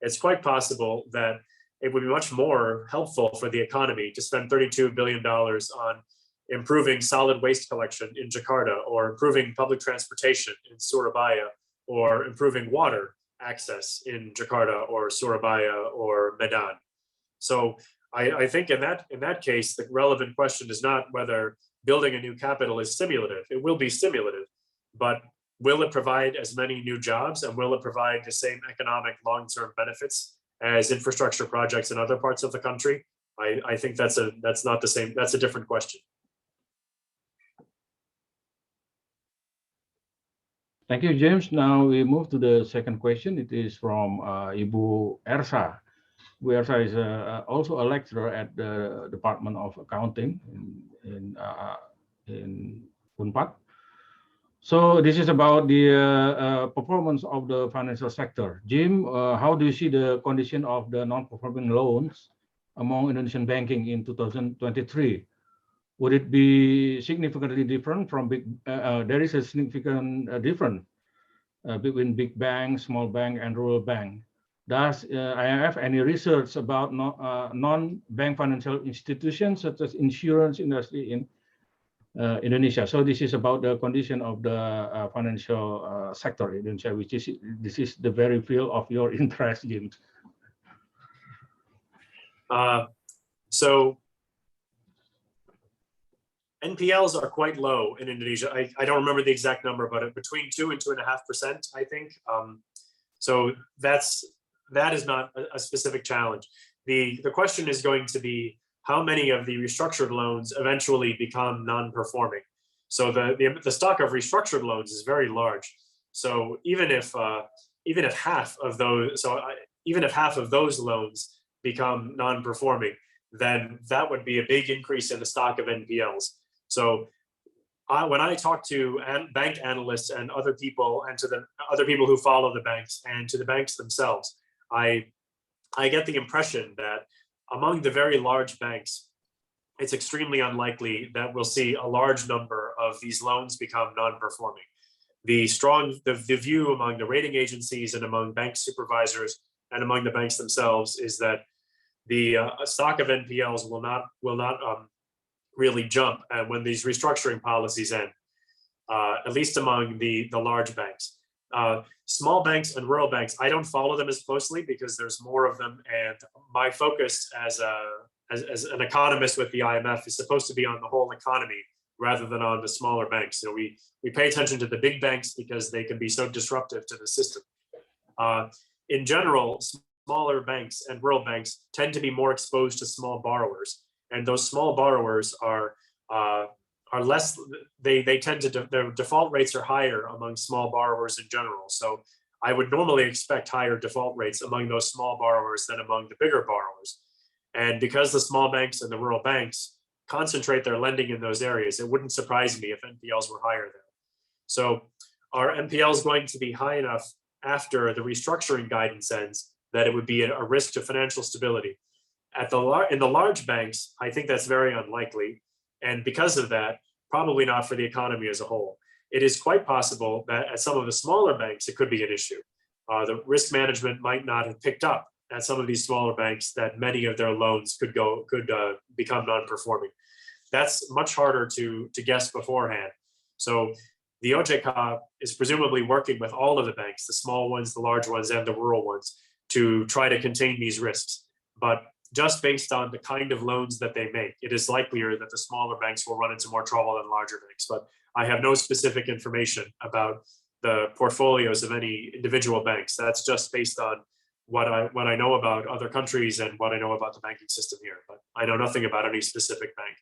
It's quite possible that it would be much more helpful for the economy to spend $32 billion on improving solid waste collection in Jakarta, or improving public transportation in Surabaya, or improving water access in Jakarta or Surabaya or Medan. So I think in that case, the relevant question is not whether building a new capital is stimulative. It will be stimulative, but will it provide as many new jobs, and will it provide the same economic long-term benefits as infrastructure projects in other parts of the country? I think that's not the same. That's a different question. Thank you, James. Now we move to the second question. It is from Ibu Ersa. Ibu Ersa is also a lecturer at the Department of Accounting in Unpad. So this is about the performance of the financial sector. Jim, how do you see the condition of the non-performing loans among Indonesian banking in 2023? Would it be significantly different from there is a significant difference between big bank, small bank, and rural bank. Does IMF any research about non-bank financial institutions such as insurance industry in Indonesia? So this is about the condition of the financial sector in Indonesia, which is the very field of your interest, Jim. So NPLs are quite low in Indonesia. I don't remember the exact number, but between 2 and 2.5%, I think. So that is not a specific challenge. The question is going to be how many of the restructured loans eventually become non-performing. So the stock of restructured loans is very large. So even if half of those loans become non-performing, then that would be a big increase in the stock of NPLs. So when I talk to bank analysts and other people, and to the other people who follow the banks and to the banks themselves, I get the impression that among the very large banks, it's extremely unlikely that we'll see a large number of these loans become non-performing. The view among the rating agencies and among bank supervisors and among the banks themselves is that the stock of NPLs will not really jump when these restructuring policies end, at least among the large banks. Small banks and rural banks, I don't follow them as closely because there's more of them, and my focus as an economist with the IMF is supposed to be on the whole economy rather than on the smaller banks. We pay attention to the big banks because they can be so disruptive to the system. In general, smaller banks and rural banks tend to be more exposed to small borrowers, and those small borrowers are less. They tend to their default rates are higher among small borrowers in general. So I would normally expect higher default rates among those small borrowers than among the bigger borrowers. And because the small banks and the rural banks concentrate their lending in those areas, it wouldn't surprise me if NPLs were higher there. So are NPLs going to be high enough after the restructuring guidance ends that it would be a risk to financial stability? In the large banks, I think that's very unlikely. And because of that, probably not for the economy as a whole. It is quite possible that at some of the smaller banks, it could be an issue. The risk management might not have picked up at some of these smaller banks that many of their loans could become non-performing. That's much harder to guess beforehand. So the OJK is presumably working with all of the banks, the small ones, the large ones, and the rural ones, to try to contain these risks. But just based on the kind of loans that they make, it is likelier that the smaller banks will run into more trouble than larger banks. But I have no specific information about the portfolios of any individual banks. That's just based on what I know about other countries and what I know about the banking system here. But I know nothing about any specific bank.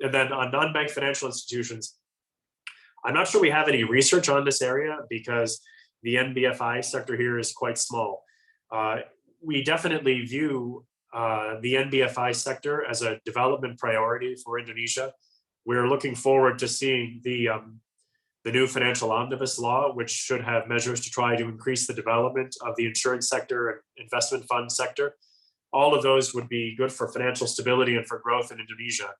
And then on non-bank financial institutions, I'm not sure we have any research on this area because the NBFI sector here is quite small. We definitely view the NBFI sector as a development priority for Indonesia. We're looking forward to seeing the new financial omnibus law, which should have measures to try to increase the development of the insurance sector and investment fund sector. All of those would be good for financial stability and for growth in Indonesia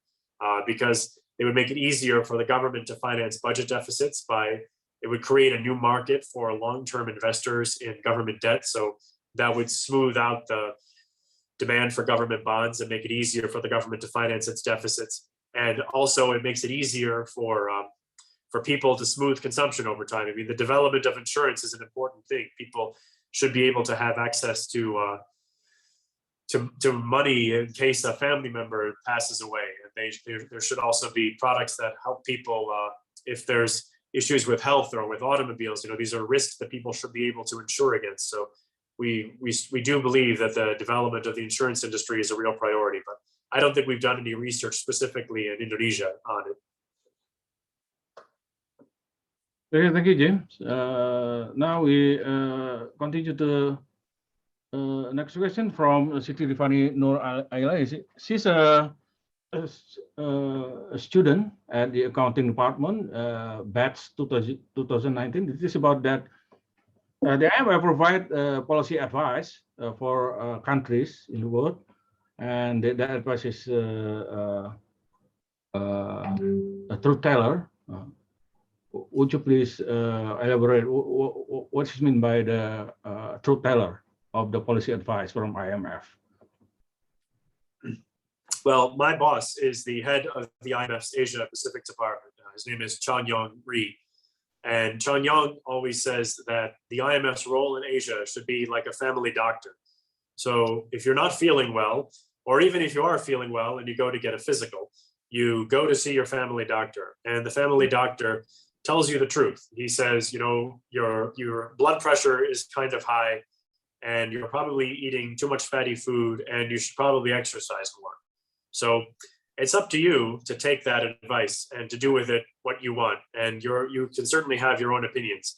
because it would make it easier for the government to finance budget deficits it would create a new market for long-term investors in government debt. So that would smooth out the demand for government bonds and make it easier for the government to finance its deficits. And also it makes it easier for people to smooth consumption over time. I mean, the development of insurance is an important thing. People should be able to have access to money in case a family member passes away. And there should also be products that help people if there's issues with health or with automobiles. These are risks that people should be able to insure against. So we do believe that the development of the insurance industry is a real priority, but I don't think we've done any research specifically in Indonesia on it. Okay, thank you, James. Now we continue to next question from Siti Rifani Nur Aila. She's a student at the accounting department, batch 2019. This is about that. The IMF provide policy advice for countries in the world, and that advice is a truth teller. Would you please elaborate what is meant by the truth teller of the policy advice from IMF? Well, my boss is the head of the IMF's Asia Pacific Department. His name is Chan Yong Ri. And Chan Yong always says that the IMF's role in Asia should be like a family doctor. So if you're not feeling well, or even if you are feeling well and you go to get a physical, you go to see your family doctor. And the family doctor tells you the truth. He says, your blood pressure is kind of high and you're probably eating too much fatty food and you should probably exercise more. So it's up to you to take that advice and to do with it what you want. And you can certainly have your own opinions,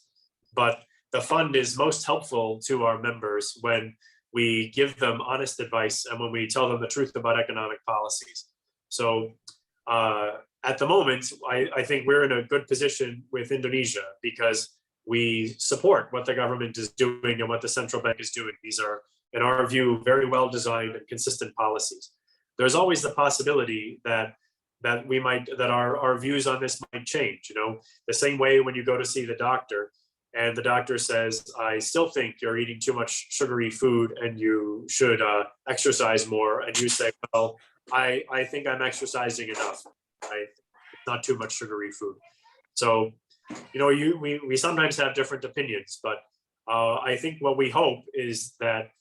but the fund is most helpful to our members when we give them honest advice and when we tell them the truth about economic policies. So at the moment, I think we're in a good position with Indonesia because we support what the government is doing and what the central bank is doing. These are, in our view, very well designed and consistent policies. There's always the possibility that our views on this might change. You know, the same way when you go to see the doctor and the doctor says, I still think you're eating too much sugary food and you should exercise more, and you say, well, I think I'm exercising enough. It's not too much sugary food. So, you know, we sometimes have different opinions, but I think what we hope is that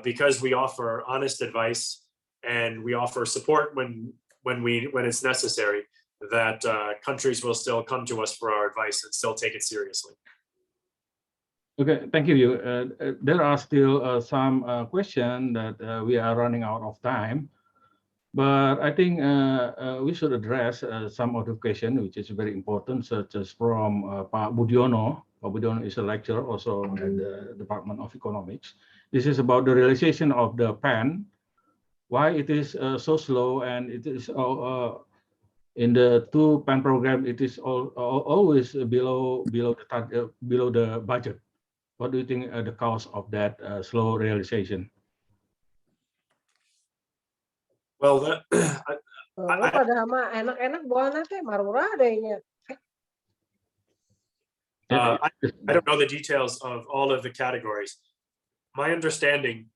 because we offer honest advice and we offer support when it's necessary, that countries will still come to us for our advice and still take it seriously. Okay, thank you. There are still some questions that we are running out of time, but I think we should address some of the questions which is very important, such as from Pak Budiono. Pak Budiono is a lecturer also at the Department of Economics. This is about the realization of the PAN, why it is so slow, and it is in the two PAN program, it is always below the budget. What do you think the cause of that slow realization? Well, Padahal mah enak-enak buahnya teh marura dehnya. I don't know the details of all of the categories. My understanding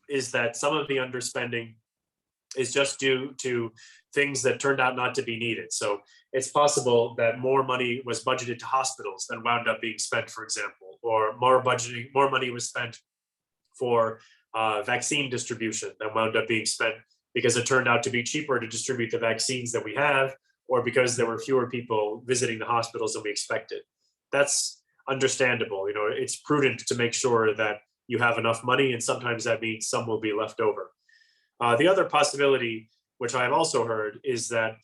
is that some of the underspending is just due to things that turned out not to be needed. So it's possible that more money was budgeted to hospitals than wound up being spent, for example, or more money was spent for vaccine distribution than wound up being spent because it turned out to be cheaper to distribute the vaccines that we have, or because there were fewer people visiting the hospitals than we expected. That's understandable. You know, it's prudent to make sure that you have enough money, and sometimes that means some will be left over. The other possibility, which I've also heard, is that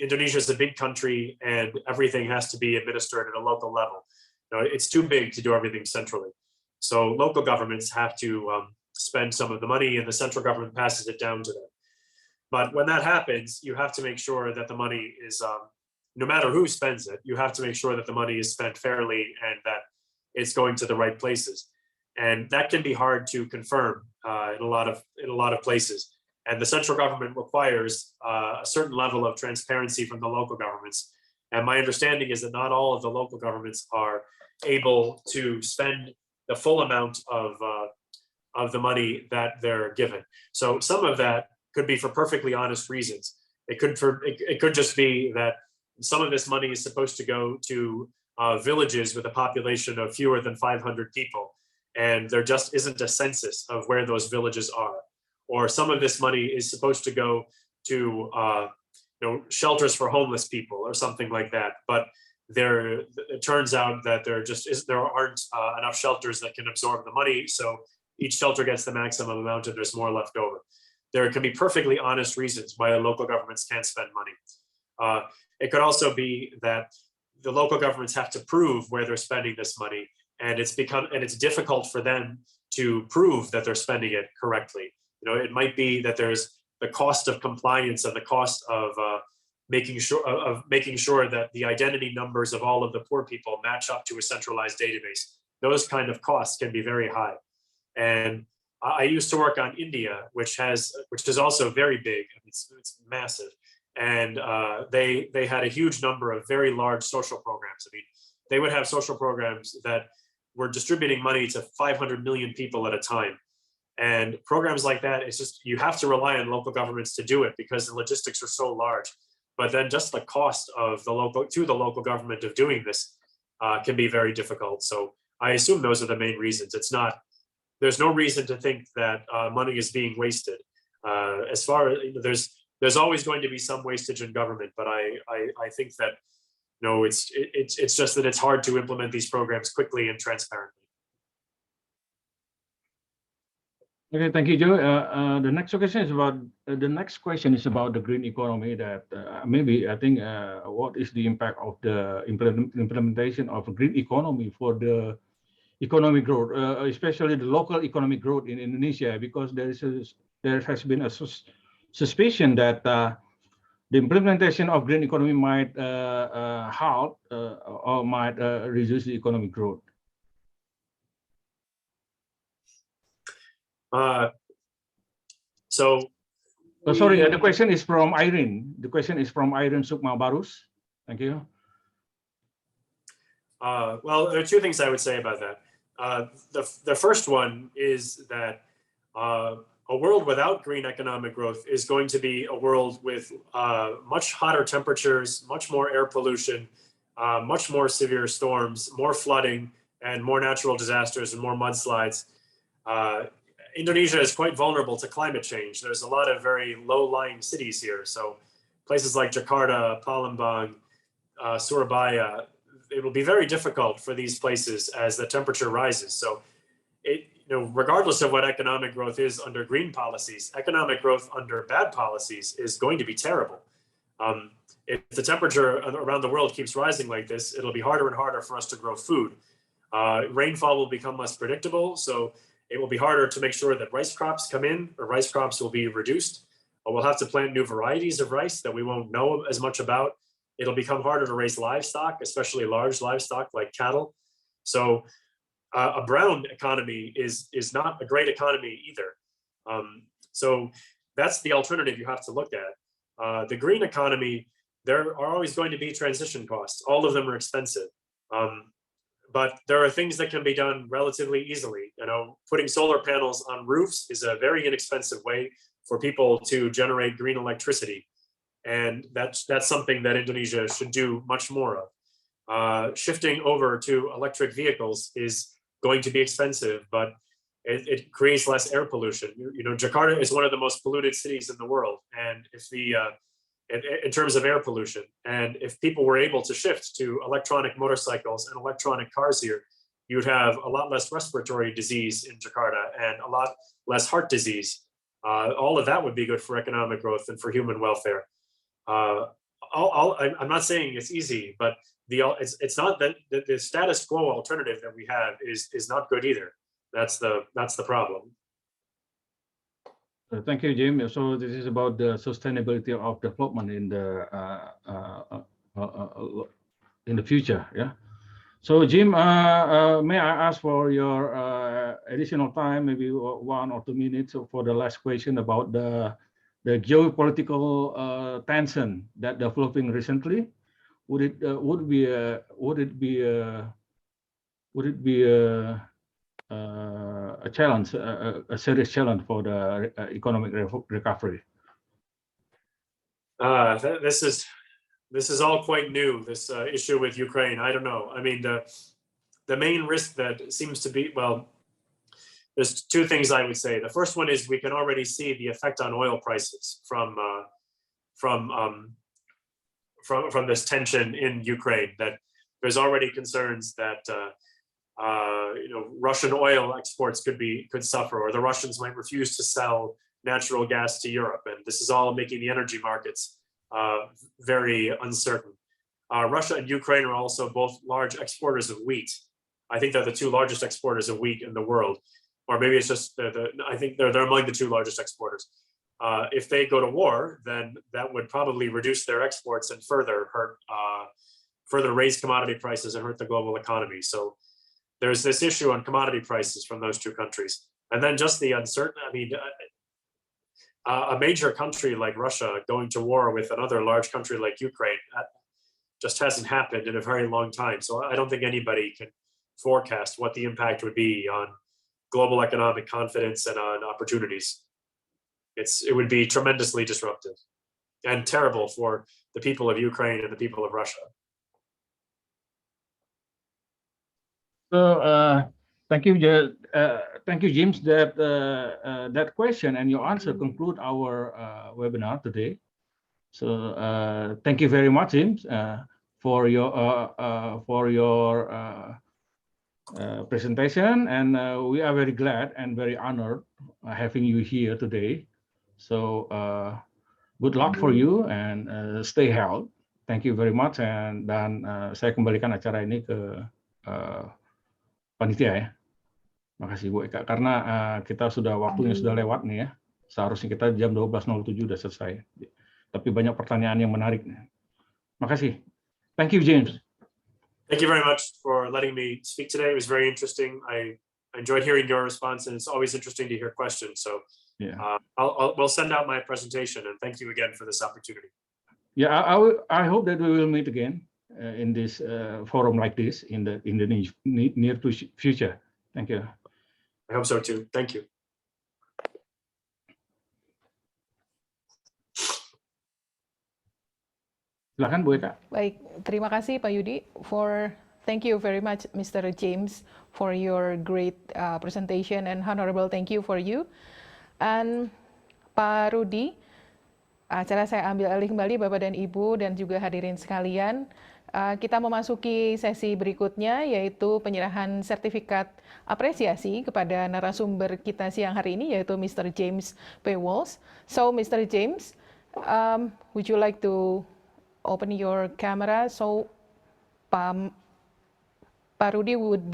Indonesia is a big country and everything has to be administered at a local level. You know, it's too big to do everything centrally. So local governments have to spend some of the money and the central government passes it down to them. But when that happens, you have to make sure that the money is, no matter who spends it, you have to make sure that the money is spent fairly and that it's going to the right places. And that can be hard to confirm in a lot of places. And the central government requires a certain level of transparency from the local governments. And my understanding is that not all of the local governments are able to spend the full amount of the money that they're given. So some of that could be for perfectly honest reasons. It could just be that some of this money is supposed to go to villages with a population of fewer than 500 people. And there just isn't a census of where those villages are. Or some of this money is supposed to go to shelters for homeless people or something like that. But it turns out that there aren't enough shelters that can absorb the money. So each shelter gets the maximum amount and there's more left over. There can be perfectly honest reasons why local governments can't spend money. It could also be that the local governments have to prove where they're spending this money, and it's difficult for them to prove that they're spending it correctly. You know, it might be that there's the cost of compliance and the cost of making sure that the identity numbers of all of the poor people match up to a centralized database. Those kind of costs can be very high. And I used to work on India, which is also very big. It's massive. And they had a huge number of very large social programs. I mean, they would have social programs that were distributing money to 500 million people at a time. And programs like that, it's just, you have to rely on local governments to do it because the logistics are so large. But then just the cost of the local government of doing this can be very difficult. So I assume those are the main reasons. There's no reason to think that money is being wasted. As far as there's always going to be some wastage in government, but I think that it's just that it's hard to implement these programs quickly and transparently. Okay, thank you, Joe. The next question is about the green economy. That maybe I think what is the impact of the implementation of a green economy for the economic growth, especially the local economic growth in Indonesia, because there has been a suspicion that the implementation of green economy might halt or might reduce the economic growth? Sorry, the question is from Irene. The question is from Irene Sukma Barus. Thank you. Well, there are two things I would say about that. The first one is that a world without green economic growth is going to be a world with much hotter temperatures, much more air pollution, much more severe storms, more flooding, and more natural disasters and more mudslides. Indonesia is quite vulnerable to climate change. There's a lot of very low-lying cities here. So places like Jakarta, Palembang, Surabaya, it will be very difficult for these places as the temperature rises. So regardless of what economic growth is under green policies, economic growth under bad policies is going to be terrible. If the temperature around the world keeps rising like this, it'll be harder and harder for us to grow food. Rainfall will become less predictable, so it will be harder to make sure that rice crops come in, or rice crops will be reduced. We'll have to plant new varieties of rice that we won't know as much about. It'll become harder to raise livestock, especially large livestock like cattle. So a brown economy is not a great economy either. So that's the alternative you have to look at. The green economy, there are always going to be transition costs. All of them are expensive. But there are things that can be done relatively easily. Putting solar panels on roofs is a very inexpensive way for people to generate green electricity. And that's something that Indonesia should do much more of. Shifting over to electric vehicles is going to be expensive, but it creates less air pollution. Jakarta is one of the most polluted cities in the world, and if in terms of air pollution, and if people were able to shift to electronic motorcycles and electronic cars here, you'd have a lot less respiratory disease in Jakarta and a lot less heart disease. All of that would be good for economic growth and for human welfare. I'm not saying it's easy, but it's not that the status quo alternative that we have is not good either. That's the problem. Thank you, Jim. So this is about the sustainability of development in the future. Yeah. So Jim, may I ask for your additional time, maybe 1 or 2 minutes for the last question about the geopolitical tension that developing recently? Would it be a challenge, a serious challenge for the economic recovery? This is all quite new. This issue with Ukraine. I don't know. I mean, the main risk that seems to be, well, there's two things I would say. The first one is we can already see the effect on oil prices from this tension in Ukraine. That there's already concerns that Russian oil exports could suffer, or the Russians might refuse to sell natural gas to Europe, and this is all making the energy markets very uncertain. Russia and Ukraine are also both large exporters of wheat. I think they're the two largest exporters of wheat in the world, or maybe it's just I think they're among the two largest exporters. If they go to war, then that would probably reduce their exports and further raise commodity prices and hurt the global economy. So there's this issue on commodity prices from those two countries. And then just the uncertain, I mean, a major country like Russia going to war with another large country like Ukraine, that just hasn't happened in a very long time. So I don't think anybody can forecast what the impact would be on global economic confidence and on opportunities. It would be tremendously disruptive and terrible for the people of Ukraine and the people of Russia. So thank you, James. That question and your answer conclude our webinar today. So thank you very much, James, for your presentation, and we are very glad and very honored having you here today. So good luck for you and stay healthy. Thank you very much. Dan saya kembalikan acara ini ke panitia ya. Makasih Bu Eka, karena kita waktunya sudah lewat nih ya. Seharusnya kita jam 12.07 sudah selesai. tapi banyak pertanyaan yang menarik. Makasih. Thank you, James. Thank you very much for letting me speak today. It was very interesting. I enjoyed hearing your response, and it's always interesting to hear questions. So Yeah. we'll send out my presentation, and thank you again for this opportunity. Yeah, I hope that we will meet again in this forum like this in the near future. Thank you. I hope so too. Thank you. Silakan Bu Eka. Baik, terima kasih Pak Yudi thank you very much Mr. James for your great presentation and honorable thank you for you. And Pak Rudi, acara saya ambil alih kembali Bapak dan Ibu dan juga hadirin sekalian. Kita memasuki sesi berikutnya yaitu penyerahan sertifikat apresiasi kepada narasumber kita siang hari ini yaitu Mr. James P. Walsh. So Mr. James, would you like to open your camera so Pak Rudi would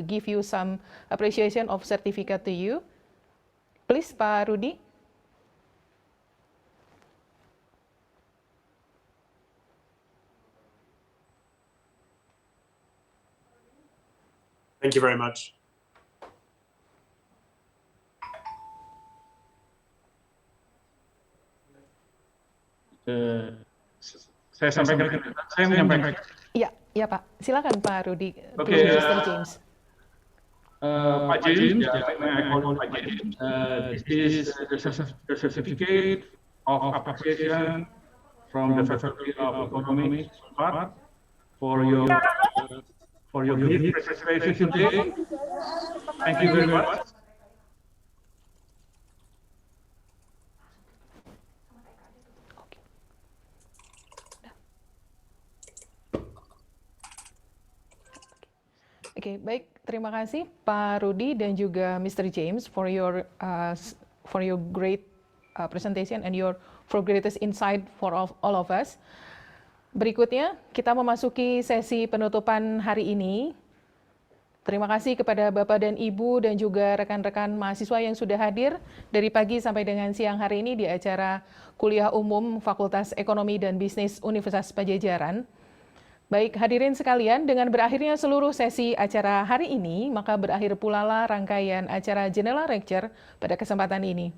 give you some appreciation of certificate to you. Please, Pak Rudi. Thank you very much. Saya menyampaikan. Ya Pak. Silakan Pak Rudi. Oke, Mr. James. Pak James, I call Pak James. This is the certificate of appreciation from the Faculty of Economy for your great participation today. Thank you very much. Oke, baik. Terima kasih Pak Rudi dan juga Mr. James for your great presentation and for greatest insight for all of us. Berikutnya, kita memasuki sesi penutupan hari ini. Terima kasih kepada Bapak dan Ibu dan juga rekan-rekan mahasiswa yang sudah hadir dari pagi sampai dengan siang hari ini di acara Kuliah Umum Fakultas Ekonomi dan Bisnis Universitas Pajajaran. Baik, hadirin sekalian, dengan berakhirnya seluruh sesi acara hari ini, maka berakhir pula lah rangkaian acara General Lecture pada kesempatan ini.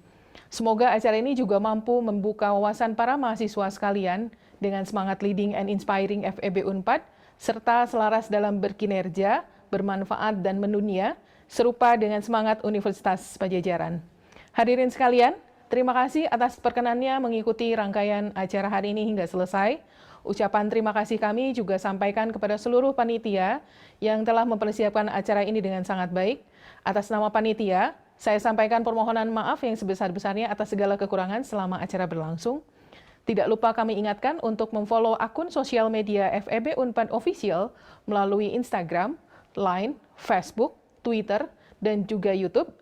Semoga acara ini juga mampu membuka wawasan para mahasiswa sekalian dengan semangat leading and inspiring FEB Unpad, serta selaras dalam berkinerja, bermanfaat dan mendunia, serupa dengan semangat Universitas Pajajaran. Hadirin sekalian, terima kasih atas perkenannya mengikuti rangkaian acara hari ini hingga selesai. Ucapan terima kasih kami juga sampaikan kepada seluruh panitia yang telah mempersiapkan acara ini dengan sangat baik. Atas nama panitia, saya sampaikan permohonan maaf yang sebesar-besarnya atas segala kekurangan selama acara berlangsung. Tidak lupa kami ingatkan untuk memfollow akun sosial media FEB Unpad Official melalui Instagram, Line, Facebook, Twitter, dan juga YouTube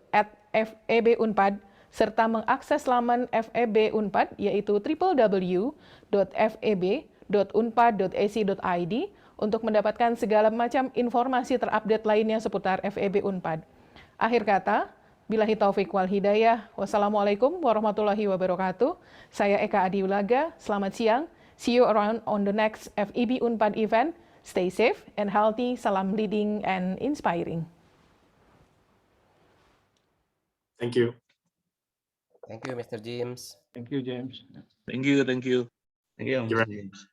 @FEB Unpad, serta mengakses laman FEB Unpad yaitu www.feb.unpad.ac.id untuk mendapatkan segala macam informasi terupdate lainnya seputar FEB Unpad. Akhir kata, billahi taufiq wal hidayah. Wassalamualaikum warahmatullahi wabarakatuh. Saya Eka Adiulaga. Selamat siang. See you around on the next FEB Unpad event. Stay safe and healthy. Salam leading and inspiring. Thank you. Thank you, Mr. James. Thank you, James. Thank you. Thank you, Thank you. Mr. James.